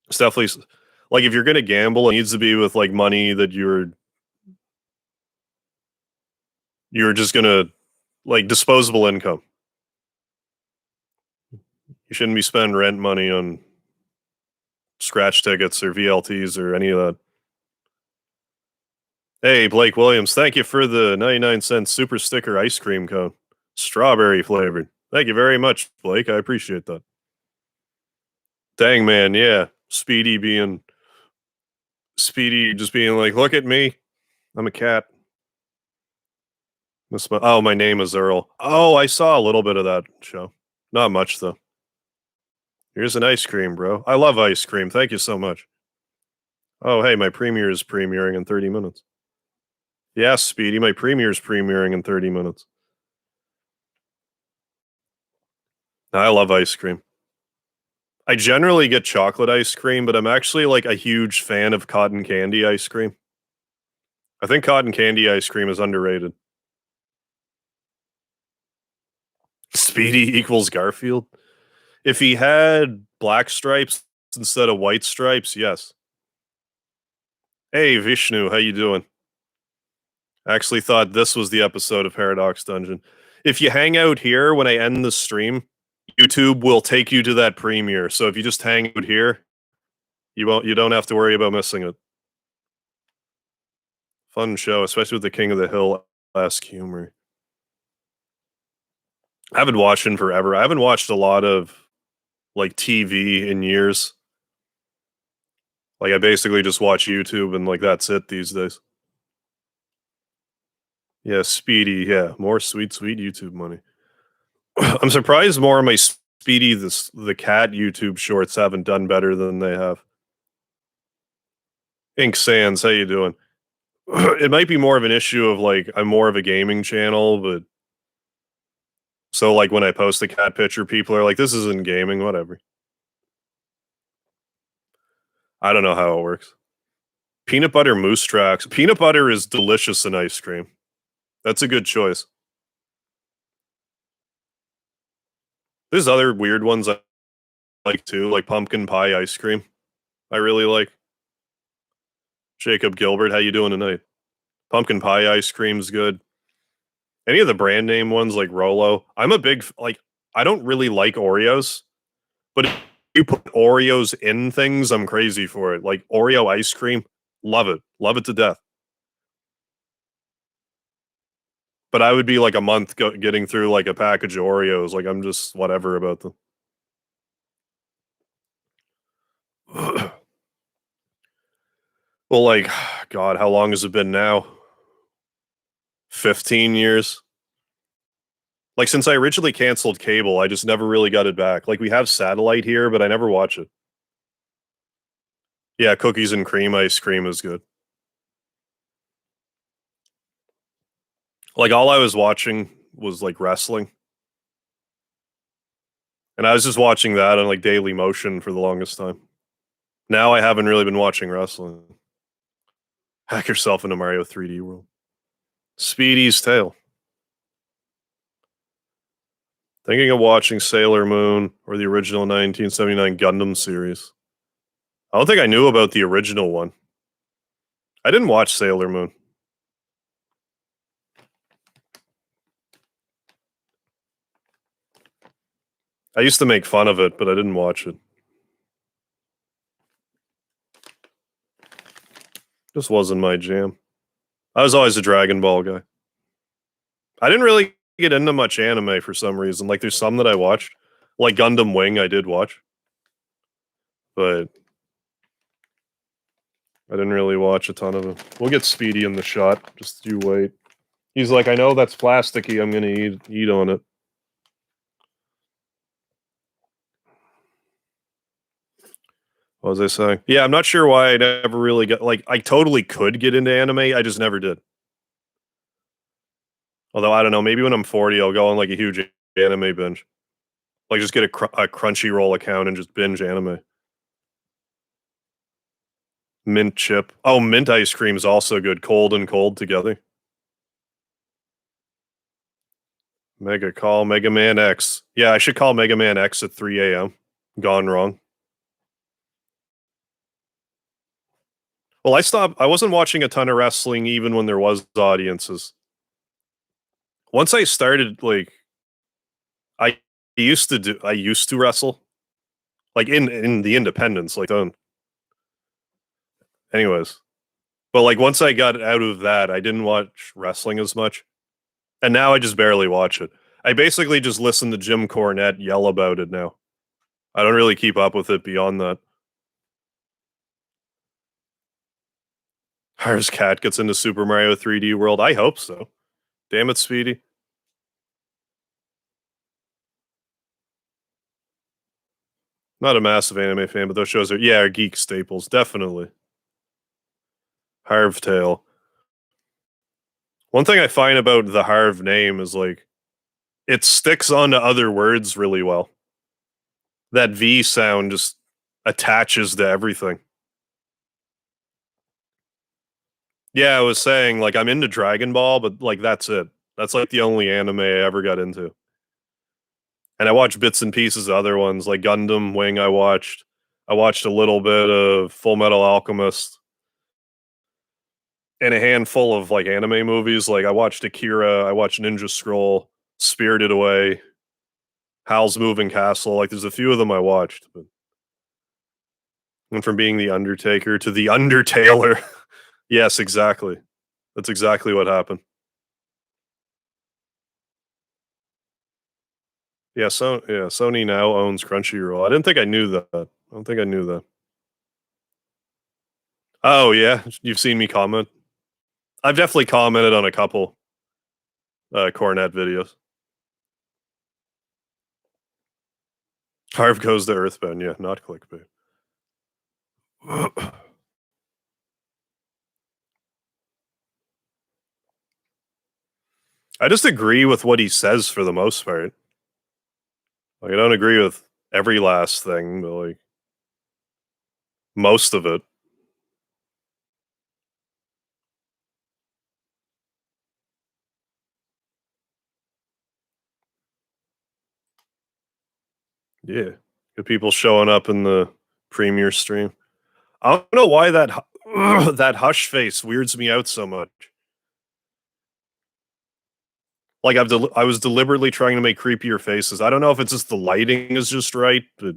It's definitely like if you're gonna gamble, it needs to be with like money that you're just gonna like disposable income. You shouldn't be spending rent money on scratch tickets or VLTs or any of that. Hey, Blake Williams, thank you for the 99-cent super sticker ice cream cone. Strawberry flavored. Thank you very much, Blake. I appreciate that. Dang, man, yeah. Speedy just being like, look at me. I'm a cat. My name is Earl. Oh, I saw a little bit of that show. Not much, though. Here's an ice cream, bro. I love ice cream. Thank you so much. Oh, hey, my premiere is premiering in 30 minutes. Yes, Speedy, my premiere is premiering in 30 minutes. I love ice cream. I generally get chocolate ice cream, but I'm actually like a huge fan of cotton candy ice cream. I think cotton candy ice cream is underrated. Speedy equals Garfield. If he had black stripes instead of white stripes, yes. Hey Vishnu, how you doing? I actually thought this was the episode of Paradox Dungeon. If you hang out here when I end the stream, YouTube will take you to that premiere. So if you just hang out here, you don't have to worry about missing it. Fun show, especially with the King of the Hill-esque humor. I haven't watched in forever. I haven't watched a lot of like TV in years. Like I basically just watch YouTube and like that's it these days. Yeah, Speedy. Yeah, more sweet YouTube money. I'm surprised more of my Speedy the cat YouTube shorts haven't done better than they have. Ink Sands, how you doing? It might be more of an issue of like I'm more of a gaming channel, but so like when I post a cat picture, people are like, "This isn't gaming." Whatever. I don't know how it works. Peanut butter moose tracks. Peanut butter is delicious in ice cream. That's a good choice. There's other weird ones I like too, like pumpkin pie ice cream. I really like. Jacob Gilbert, how you doing tonight? Pumpkin pie ice cream's good. Any of the brand name ones like Rolo. I'm a big like I don't really like Oreos, but if you put Oreos in things, I'm crazy for it. Like Oreo ice cream, love it. Love it to death. But I would be like a month getting through like a package of Oreos. Like I'm just whatever about them. Well, like, God, how long has it been now? 15 years? Like, since I originally canceled cable, I just never really got it back. Like, we have satellite here, but I never watch it. Yeah, cookies and cream ice cream is good. Like, all I was watching was, like, wrestling. And I was just watching that on, like, Daily Motion for the longest time. Now I haven't really been watching wrestling. Hack yourself into Mario 3D World. Speedy's Tale. Thinking of watching Sailor Moon or the original 1979 Gundam series. I don't think I knew about the original one. I didn't watch Sailor Moon. I used to make fun of it, but I didn't watch it. Just wasn't my jam. I was always a Dragon Ball guy. I didn't really get into much anime for some reason. Like, there's some that I watched. Like Gundam Wing, I did watch. But I didn't really watch a ton of it. We'll get Speedy in the shot. Just you wait. He's like, I know that's plasticky. I'm going to eat on it. What was I saying? Yeah, I'm not sure why I never really got, like, I totally could get into anime. I just never did. Although, I don't know, maybe when I'm 40, I'll go on, like, a huge anime binge. Like, just get a Crunchyroll account and just binge anime. Mint chip. Oh, mint ice cream is also good. Cold and cold together. Mega call Mega Man X. Yeah, I should call Mega Man X at 3 a.m. Gone wrong. Well, I wasn't watching a ton of wrestling even when there was audiences. Once I started, like, I I used to wrestle, like, in the independents, like, don't anyways. But, like, once I got out of that, I didn't watch wrestling as much, and now I just barely watch it. I basically just listen to Jim Cornette yell about it now. I don't really keep up with it beyond that. Hars cat gets into Super Mario 3D World. I hope so. Damn it, Speedy. Not a massive anime fan, but those shows are geek staples, definitely. Harv Tale. One thing I find about the Harv name is like it sticks onto other words really well. That V sound just attaches to everything. Yeah, I was saying like I'm into Dragon Ball, but like that's it. That's like the only anime I ever got into. And I watched bits and pieces of other ones like Gundam Wing. I watched a little bit of Full Metal Alchemist and a handful of like anime movies. Like I watched Akira, I watched Ninja Scroll, Spirited Away, Howl's Moving Castle. Like there's a few of them I watched. But went from being the Undertaker to the Undertaler. Yes, exactly. That's exactly what happened. Sony now owns Crunchyroll. I didn't think I knew that. I don't think I knew that. Oh yeah, you've seen me comment. I've definitely commented on a couple Cornet videos. Harv goes to Earthbound. Yeah, not clickbait. I just agree with what he says for the most part. Like I don't agree with every last thing, but like most of it. Yeah. Good people showing up in the premiere stream. I don't know why that hush face weirds me out so much. Like I was deliberately trying to make creepier faces. I don't know if it's just the lighting is just right, but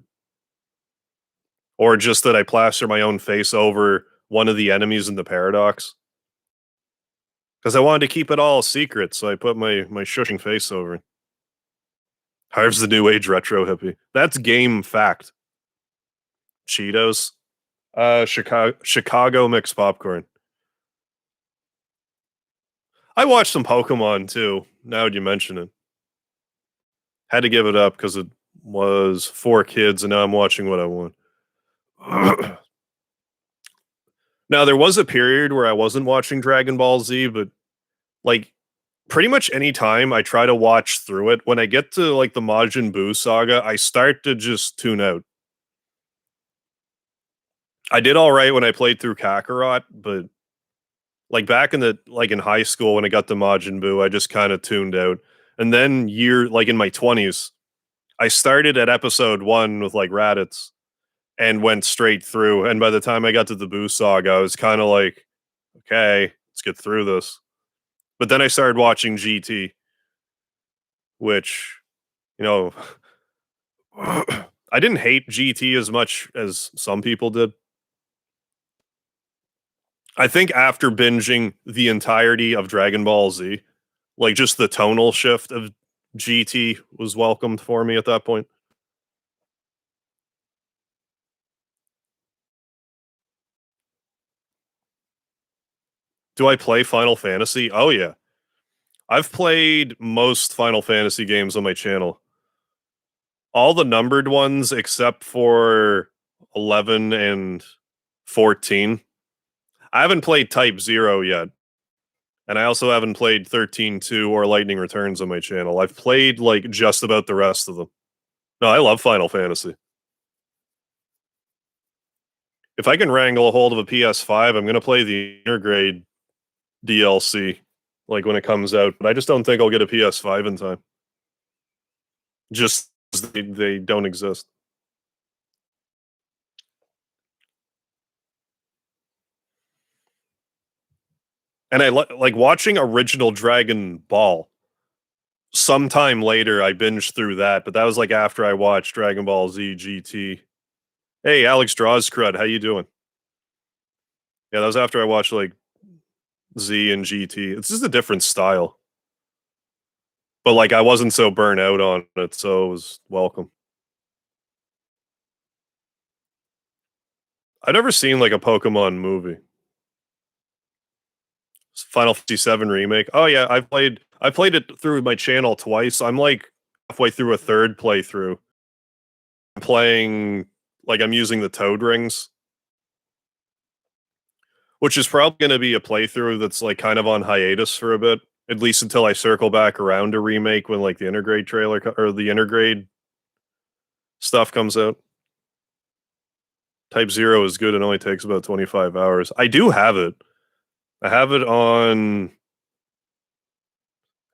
or just that I plaster my own face over one of the enemies in the paradox. Because I wanted to keep it all secret, so I put my shushing face over it. Harv's the new age retro hippie. That's game fact. Cheetos. Chicago mixed popcorn. I watched some Pokemon too. Now you mention it, had to give it up because it was for kids, and now I'm watching what I want. Now there was a period where I wasn't watching Dragon Ball Z, but like pretty much any time I try to watch through it, when I get to like the Majin Buu saga, I start to just tune out. I did all right when I played through Kakarot, but like back in high school when I got to Majin Buu, I just kind of tuned out. And then in my 20s, I started at episode 1 with like Raditz and went straight through. And by the time I got to the Buu saga, I was kind of like, okay, let's get through this. But then I started watching GT, which, you know, I didn't hate GT as much as some people did. I think after binging the entirety of Dragon Ball Z, like just the tonal shift of GT was welcomed for me at that point. Do I play Final Fantasy? Oh yeah. I've played most Final Fantasy games on my channel. All the numbered ones except for 11 and 14. I haven't played Type 0 yet. And I also haven't played 13.2 or Lightning Returns on my channel. I've played like just about the rest of them. No, I love Final Fantasy. If I can wrangle a hold of a PS5, I'm gonna play the Intergrade DLC like when it comes out, but I just don't think I'll get a PS5 in time. Just they don't exist. And I like watching original Dragon Ball. Sometime later, I binged through that, but that was like after I watched Dragon Ball Z GT. Hey, Alex Draws Crud, how you doing? Yeah, that was after I watched like Z and GT. It's just a different style, but like I wasn't so burnt out on it, so it was welcome. I've never seen like a Pokemon movie. Final Fantasy VII remake. Oh yeah, I played it through my channel twice. I'm like halfway through a third playthrough. I'm playing like I'm using the Toad rings, which is probably going to be a playthrough that's like kind of on hiatus for a bit, at least until I circle back around to remake when like the Intergrade trailer or the Intergrade stuff comes out. Type 0 is good. It only takes about 25 hours. I do have it. I have it on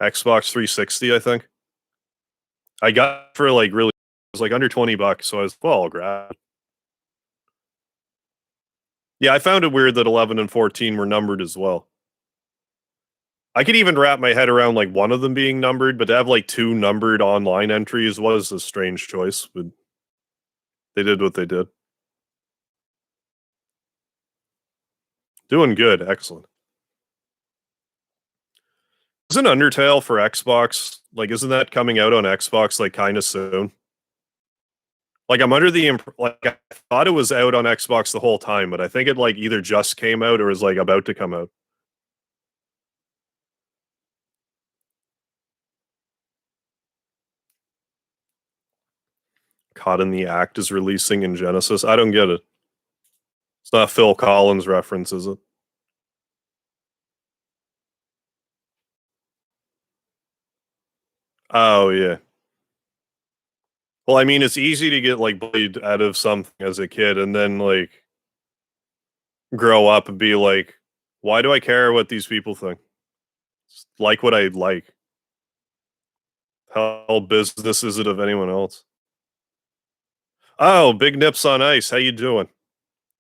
Xbox 360, I think. I got it for like really, it was like under $20, so I was, well, I'll grab it. Yeah, I found it weird that 11 and 14 were numbered as well. I could even wrap my head around like one of them being numbered, but to have like two numbered online entries was a strange choice, but they did what they did. Doing good, excellent. Isn't Undertale for Xbox, like, isn't that coming out on Xbox like kind of soon? Like, I'm under the like I thought it was out on Xbox the whole time, but I think it like either just came out or is like about to come out. Caught in the Act is releasing in Genesis. I don't get it. It's not a Phil Collins reference, is it? Oh yeah. Well, I mean, it's easy to get like bullied out of something as a kid, and then like grow up and be like, why do I care what these people think? Just like what I like. How business is it of anyone else? Oh, Big Nips on Ice. How you doing?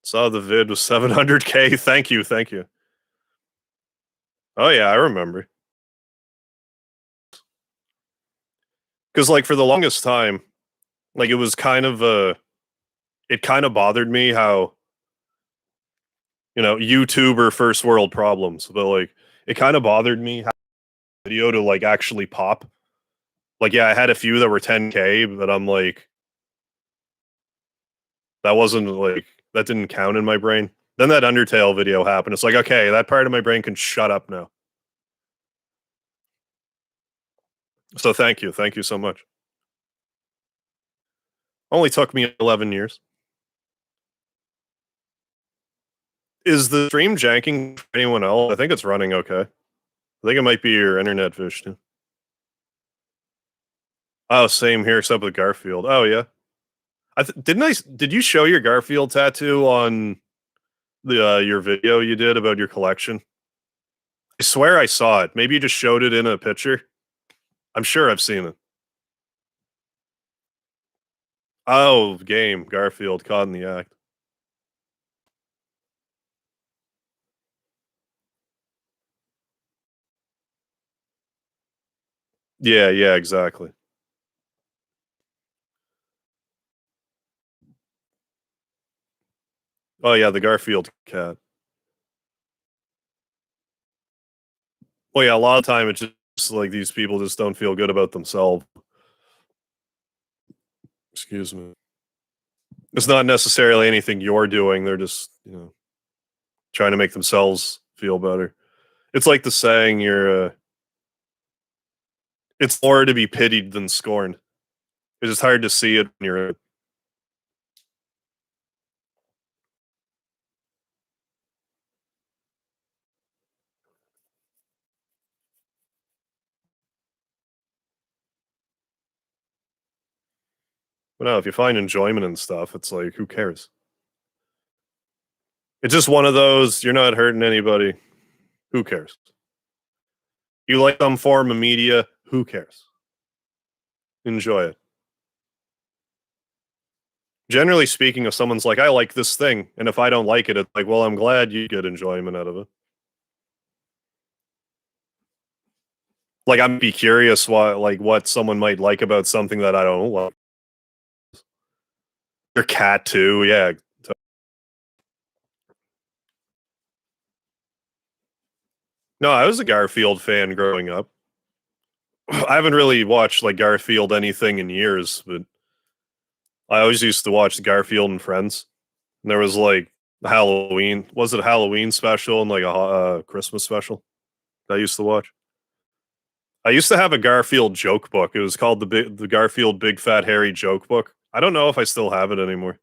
Saw the vid with 700K. Thank you, thank you. Oh yeah, I remember. Because like for the longest time, like it was kind of it kind of bothered me how YouTuber first world problems, but like it kind of bothered me how video to like actually pop. Like yeah, I had a few that were 10K, but I'm like that wasn't like that didn't count in my brain. Then that Undertale video happened. It's like okay, that part of my brain can shut up now. So thank you so much. Only took me 11 years. Is the stream janking for anyone else? I think it's running okay. I think it might be your internet fish too. Oh, same here except with Garfield. Oh yeah. Didn't I? Did you show your Garfield tattoo on the your video you did about your collection? I swear I saw it. Maybe you just showed it in a picture. I'm sure I've seen it. Oh, game Garfield caught in the act. Yeah, yeah, exactly. Oh yeah, the Garfield cat. Well, yeah, a lot of time it's just like these people just don't feel good about themselves. Excuse me. It's not necessarily anything you're doing. They're just trying to make themselves feel better. It's like the saying, "You're it's more to be pitied than scorned." It's just hard to see it when you're. But no, if you find enjoyment in stuff, it's like, who cares? It's just one of those, you're not hurting anybody. Who cares? You like some form of media, who cares? Enjoy it. Generally speaking, if someone's like, I like this thing, and if I don't like it, it's like, well, I'm glad you get enjoyment out of it. Like, I'd be curious what someone might like about something that I don't like. Your cat too, yeah. No, I was a Garfield fan growing up. I haven't really watched like Garfield anything in years, but I always used to watch Garfield and Friends. And there was like Halloween, was it a Halloween special and like a Christmas special that I used to watch? I used to have a Garfield joke book. It was called the Garfield Big Fat Hairy Joke Book. I don't know if I still have it anymore.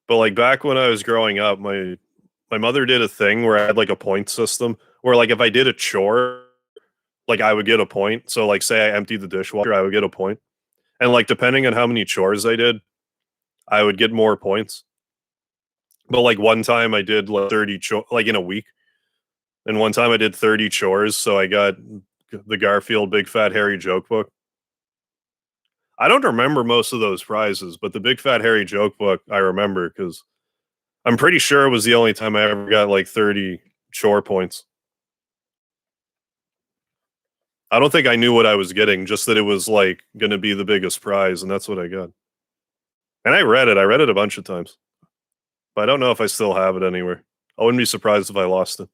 But like back when I was growing up, my mother did a thing where I had like a point system where like if I did a chore, like I would get a point. So like say I emptied the dishwasher, I would get a point. And like depending on how many chores I did, I would get more points. But like one time I did like 30 like in a week. And one time I did 30 chores, so I got the Garfield Big Fat Hairy Joke Book. I don't remember most of those prizes, but the Big Fat Hairy Joke Book I remember because I'm pretty sure it was the only time I ever got like 30 chore points. I don't think I knew what I was getting, just that it was like going to be the biggest prize, and that's what I got. And I read it. I read it a bunch of times, but I don't know if I still have it anywhere. I wouldn't be surprised if I lost it.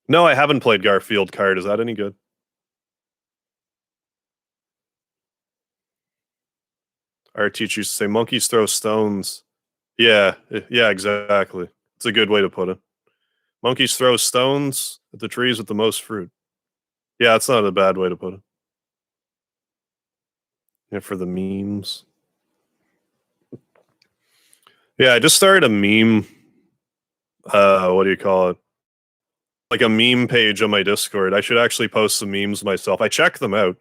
No, I haven't played Garfield Card. Is that any good? Our teacher used to say, "Monkeys throw stones." Yeah, yeah, exactly. It's a good way to put it. Monkeys throw stones at the trees with the most fruit. Yeah, it's not a bad way to put it. Yeah, for the memes. Yeah, I just started a meme. What do you call it? Like a meme page on my Discord. I should actually post some memes myself. I check them out.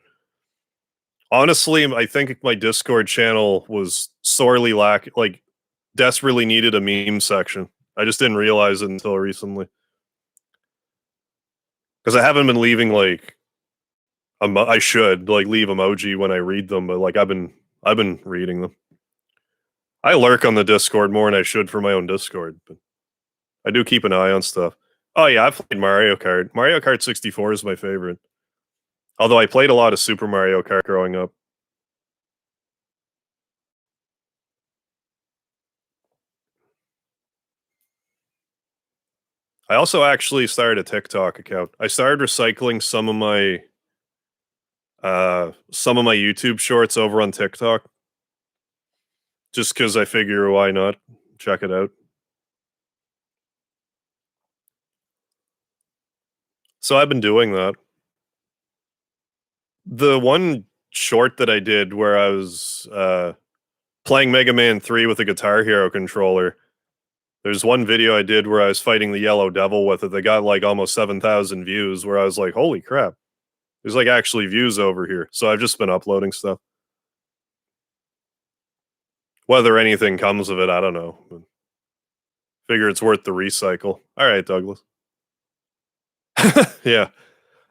Honestly, I think my Discord channel was sorely like desperately needed a meme section. I just didn't realize it until recently because I haven't been leaving like I should like leave emoji when I read them, but like I've been reading them. I lurk on the Discord more than I should for my own Discord, but I do keep an eye on stuff. Oh yeah, I've played Mario Kart. Mario Kart 64 is my favorite. Although I played a lot of Super Mario Kart growing up. I also actually started a TikTok account. I started recycling some of my YouTube shorts over on TikTok just because I figure why not check it out. So I've been doing that. The one short that I did where I was playing Mega Man 3 with a Guitar Hero controller. There's one video I did where I was fighting the Yellow Devil with it. They got like almost 7,000 views where I was like, holy crap. There's like actually views over here. So I've just been uploading stuff. Whether anything comes of it, I don't know. But figure it's worth the recycle. All right, Douglas. Yeah.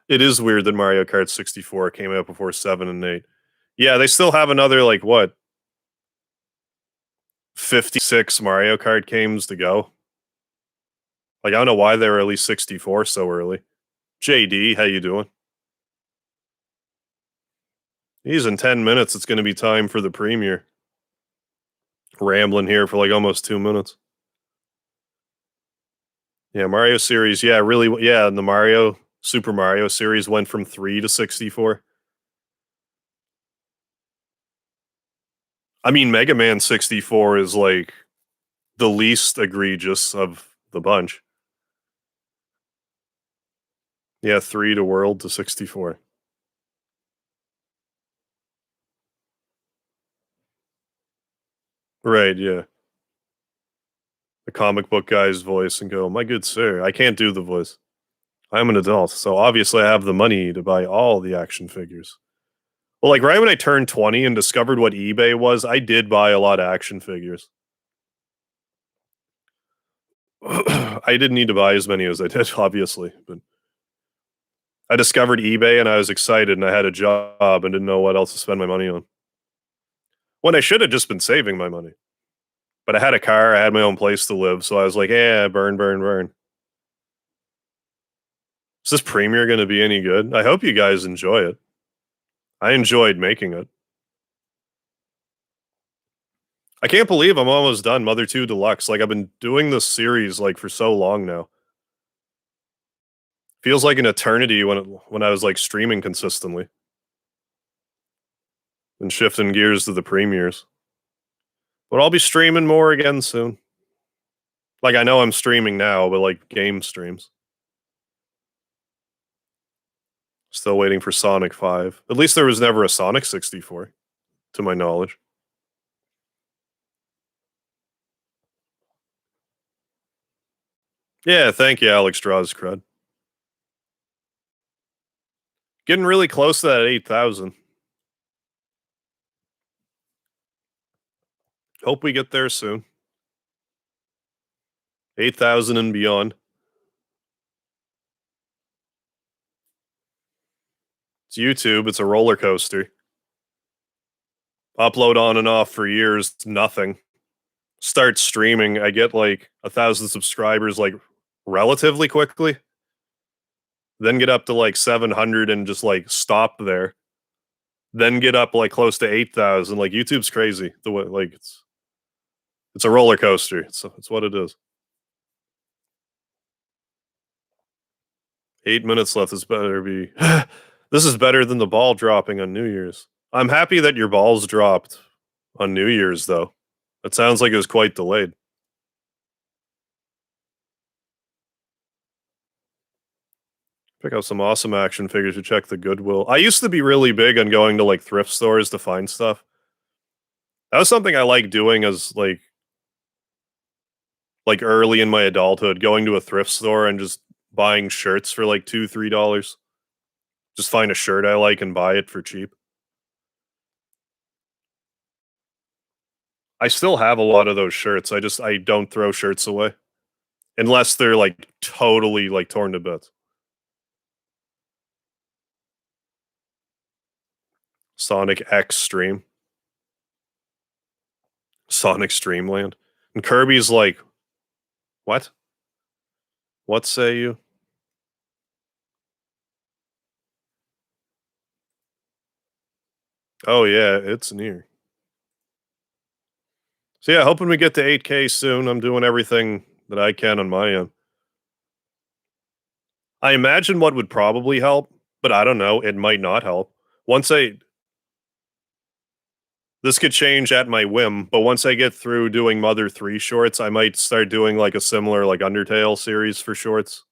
It is weird that Mario Kart 64 came out before 7 and 8. Yeah, they still have another like what? 56 Mario Kart games to go. Like I don't know why they were at least 64 so early. JD, how you doing? He's in 10 minutes. It's going to be time for the premiere. Rambling here for like almost 2 minutes. Yeah, Mario series. Yeah, really. Yeah, and the Super Mario series went from 3 to 64. I mean, Mega Man 64 is like the least egregious of the bunch. Yeah, 3 to World to 64. Right, yeah. The comic book guy's voice and go, my good sir, I can't do the voice. I'm an adult, so obviously I have the money to buy all the action figures. Well, like right when I turned 20 and discovered what eBay was, I did buy a lot of action figures. I didn't need to buy as many as I did, obviously, but I discovered eBay and I was excited and I had a job and didn't know what else to spend my money on. When I should have just been saving my money. But I had a car, I had my own place to live, so I was like, "Yeah, burn, burn, burn." Is this premiere gonna be any good? I hope you guys enjoy it. I enjoyed making it. I can't believe I'm almost done Mother 2 Deluxe. Like, I've been doing this series, like, for so long now. Feels like an eternity when I was, like, streaming consistently and shifting gears to the premieres. But I'll be streaming more again soon. Like, I know I'm streaming now, but, like, game streams. Still waiting for Sonic 5. At least there was never a Sonic 64, to my knowledge. Yeah, thank you, Alex Draws Crud. Getting really close to that 8,000. Hope we get there soon. 8,000 and beyond. It's YouTube, it's a roller coaster. Upload on and off for years, nothing. Start streaming, I get like 1,000 subscribers like relatively quickly. Then get up to like 700 and just like stop there. Then get up like close to 8,000. Like YouTube's crazy. The way like it's a roller coaster. It's what it is. 8 minutes left. This better be. This is better than the ball dropping on New Year's. I'm happy that your balls dropped on New Year's, though. It sounds like it was quite delayed. Pick up some awesome action figures to check the Goodwill. I used to be really big on going to like thrift stores to find stuff. That was something I like doing as like early in my adulthood, going to a thrift store and just buying shirts for like $2, $3. Just find a shirt I like and buy it for cheap. I still have a lot of those shirts. I don't throw shirts away unless they're like totally like torn to bits. Sonic X Stream, Sonic Streamland, and Kirby's like, what? What say you? Oh yeah, it's near. So yeah, hoping we get to 8K soon. I'm doing everything that I can on my end. I imagine what would probably help, but I don't know. It might not help. Once I This could change at my whim, but once I get through doing Mother 3 shorts, I might start doing like a similar like Undertale series for shorts.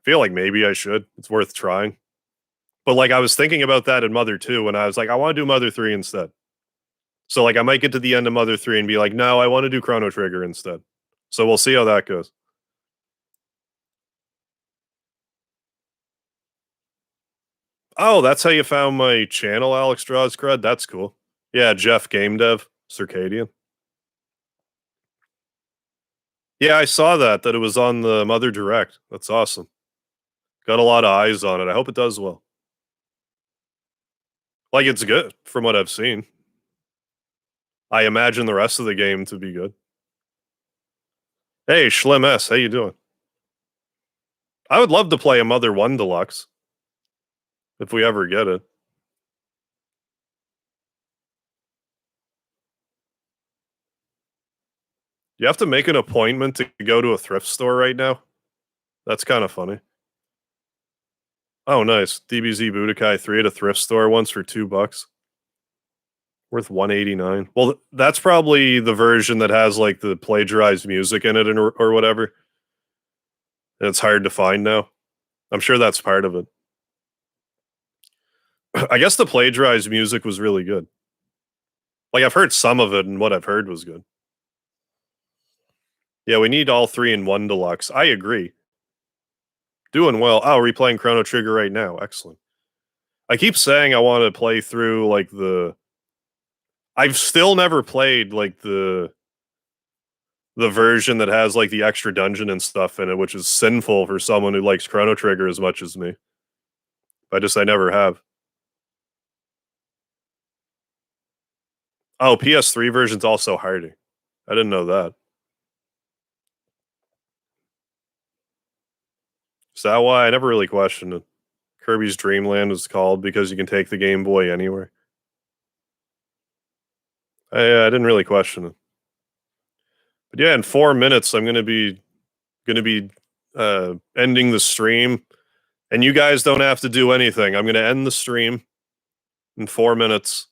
Feel like maybe I should. It's worth trying. But like I was thinking about that in Mother 2 and I was like, I want to do Mother 3 instead. So like I might get to the end of Mother 3 and be like, no, I want to do Chrono Trigger instead. So we'll see how that goes. Oh, that's how you found my channel, Alex Draws Crud? That's cool. Yeah, Jeff Game Dev, Circadian. Yeah, I saw that it was on the Mother Direct. That's awesome. Got a lot of eyes on it. I hope it does well. Like it's good from what I've seen. I imagine the rest of the game to be good. Hey, Schlim S, how you doing? I would love to play a Mother 1 Deluxe if we ever get it. You have to make an appointment to go to a thrift store right now? That's kind of funny. Oh, nice. DBZ Budokai 3 at a thrift store once for $2. Worth 189. Well, that's probably the version that has like the plagiarized music in it or whatever. And it's hard to find now. I'm sure that's part of it. I guess the plagiarized music was really good. Like I've heard some of it and what I've heard was good. Yeah, we need all 3 in 1 deluxe. I agree. Doing well. Oh, replaying Chrono Trigger right now. Excellent. I keep saying I want to play through like the. I've still never played like the version that has like the extra dungeon and stuff in it, which is sinful for someone who likes Chrono Trigger as much as me. I never have. Oh, PS3 version's also harder. I didn't know that. Is that why? I never really questioned it. Kirby's Dream Land is called because you can take the Game Boy anywhere. I didn't really question it. But yeah, in 4 minutes, I'm gonna be ending the stream, and you guys don't have to do anything. I'm gonna end the stream in 4 minutes,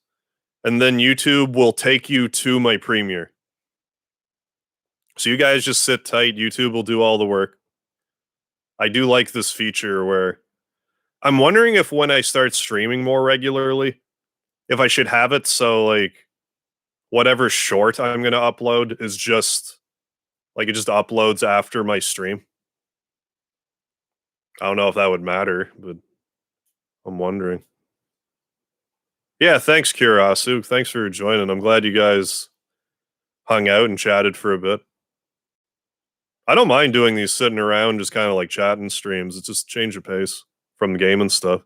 and then YouTube will take you to my premiere. So you guys just sit tight. YouTube will do all the work. I do like this feature where I'm wondering if when I start streaming more regularly, if I should have it so like whatever short I'm gonna upload is just like it just uploads after my stream. I don't know if that would matter, but I'm wondering. Yeah, thanks, Kirasu. Thanks for joining. I'm glad you guys hung out and chatted for a bit. I don't mind doing these sitting around, just kind of like chatting streams. It's just change of pace from the game and stuff.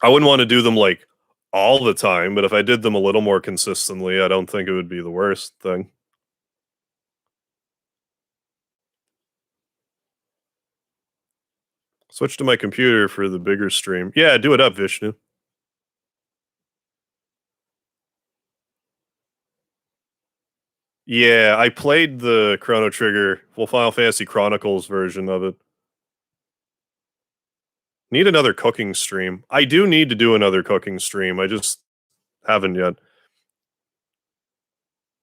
I wouldn't want to do them like all the time, but if I did them a little more consistently, I don't think it would be the worst thing. Switch to my computer for the bigger stream. Yeah, do it up, Vishnu. Yeah, I played the Chrono Trigger, well, Final Fantasy Chronicles version of it. Need another cooking stream. I do need to do another cooking stream. I just haven't yet.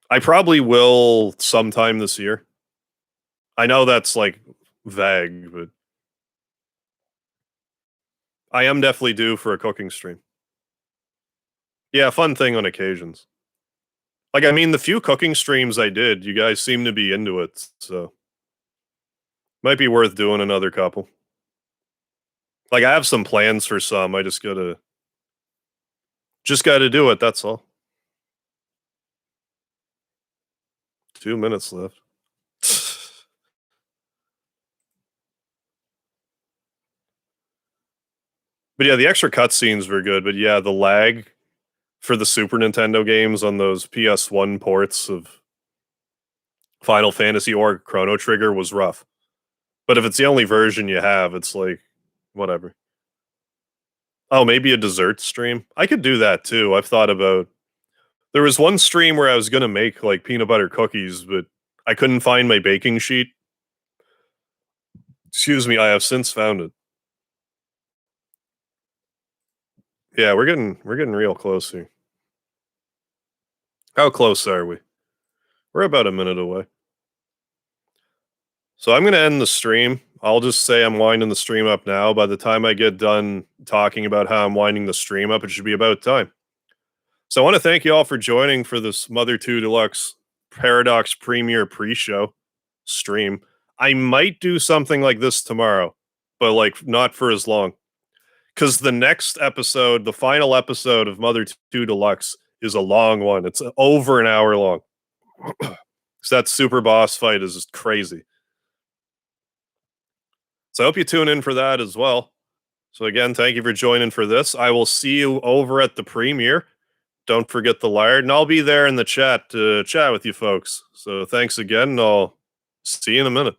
I probably will sometime this year. I know that's like vague, but I am definitely due for a cooking stream. Yeah, fun thing on occasions. Like, I mean, the few cooking streams I did, you guys seem to be into it, so might be worth doing another couple. Like, I have some plans for some. I just gotta do it. That's all. 2 minutes left. But yeah, the extra cutscenes were good. But yeah, the lag for the Super Nintendo games on those PS1 ports of Final Fantasy or Chrono Trigger was rough. But if it's the only version you have, it's like whatever. Oh, maybe a dessert stream. I could do that too. I've thought about. There was one stream where I was gonna make like peanut butter cookies, but I couldn't find my baking sheet. Excuse me, I have since found it. Yeah, we're getting real close here. How close are we? We're about a minute away. So I'm gonna end the stream. I'll just say I'm winding the stream up now. By the time I get done talking about how I'm winding the stream up, it should be about time. So I want to thank you all for joining for this Mother 2 Deluxe Paradox Premiere pre-show stream. I might do something like this tomorrow, but like not for as long. Because the next episode, the final episode of Mother 2 Deluxe, is a long one. It's over an hour long. So that super boss fight is crazy. So I hope you tune in for that as well. So again, thank you for joining for this. I will see you over at the premiere. Don't forget the Lard, and I'll be there in the chat to chat with you folks. So thanks again, and I'll see you in a minute.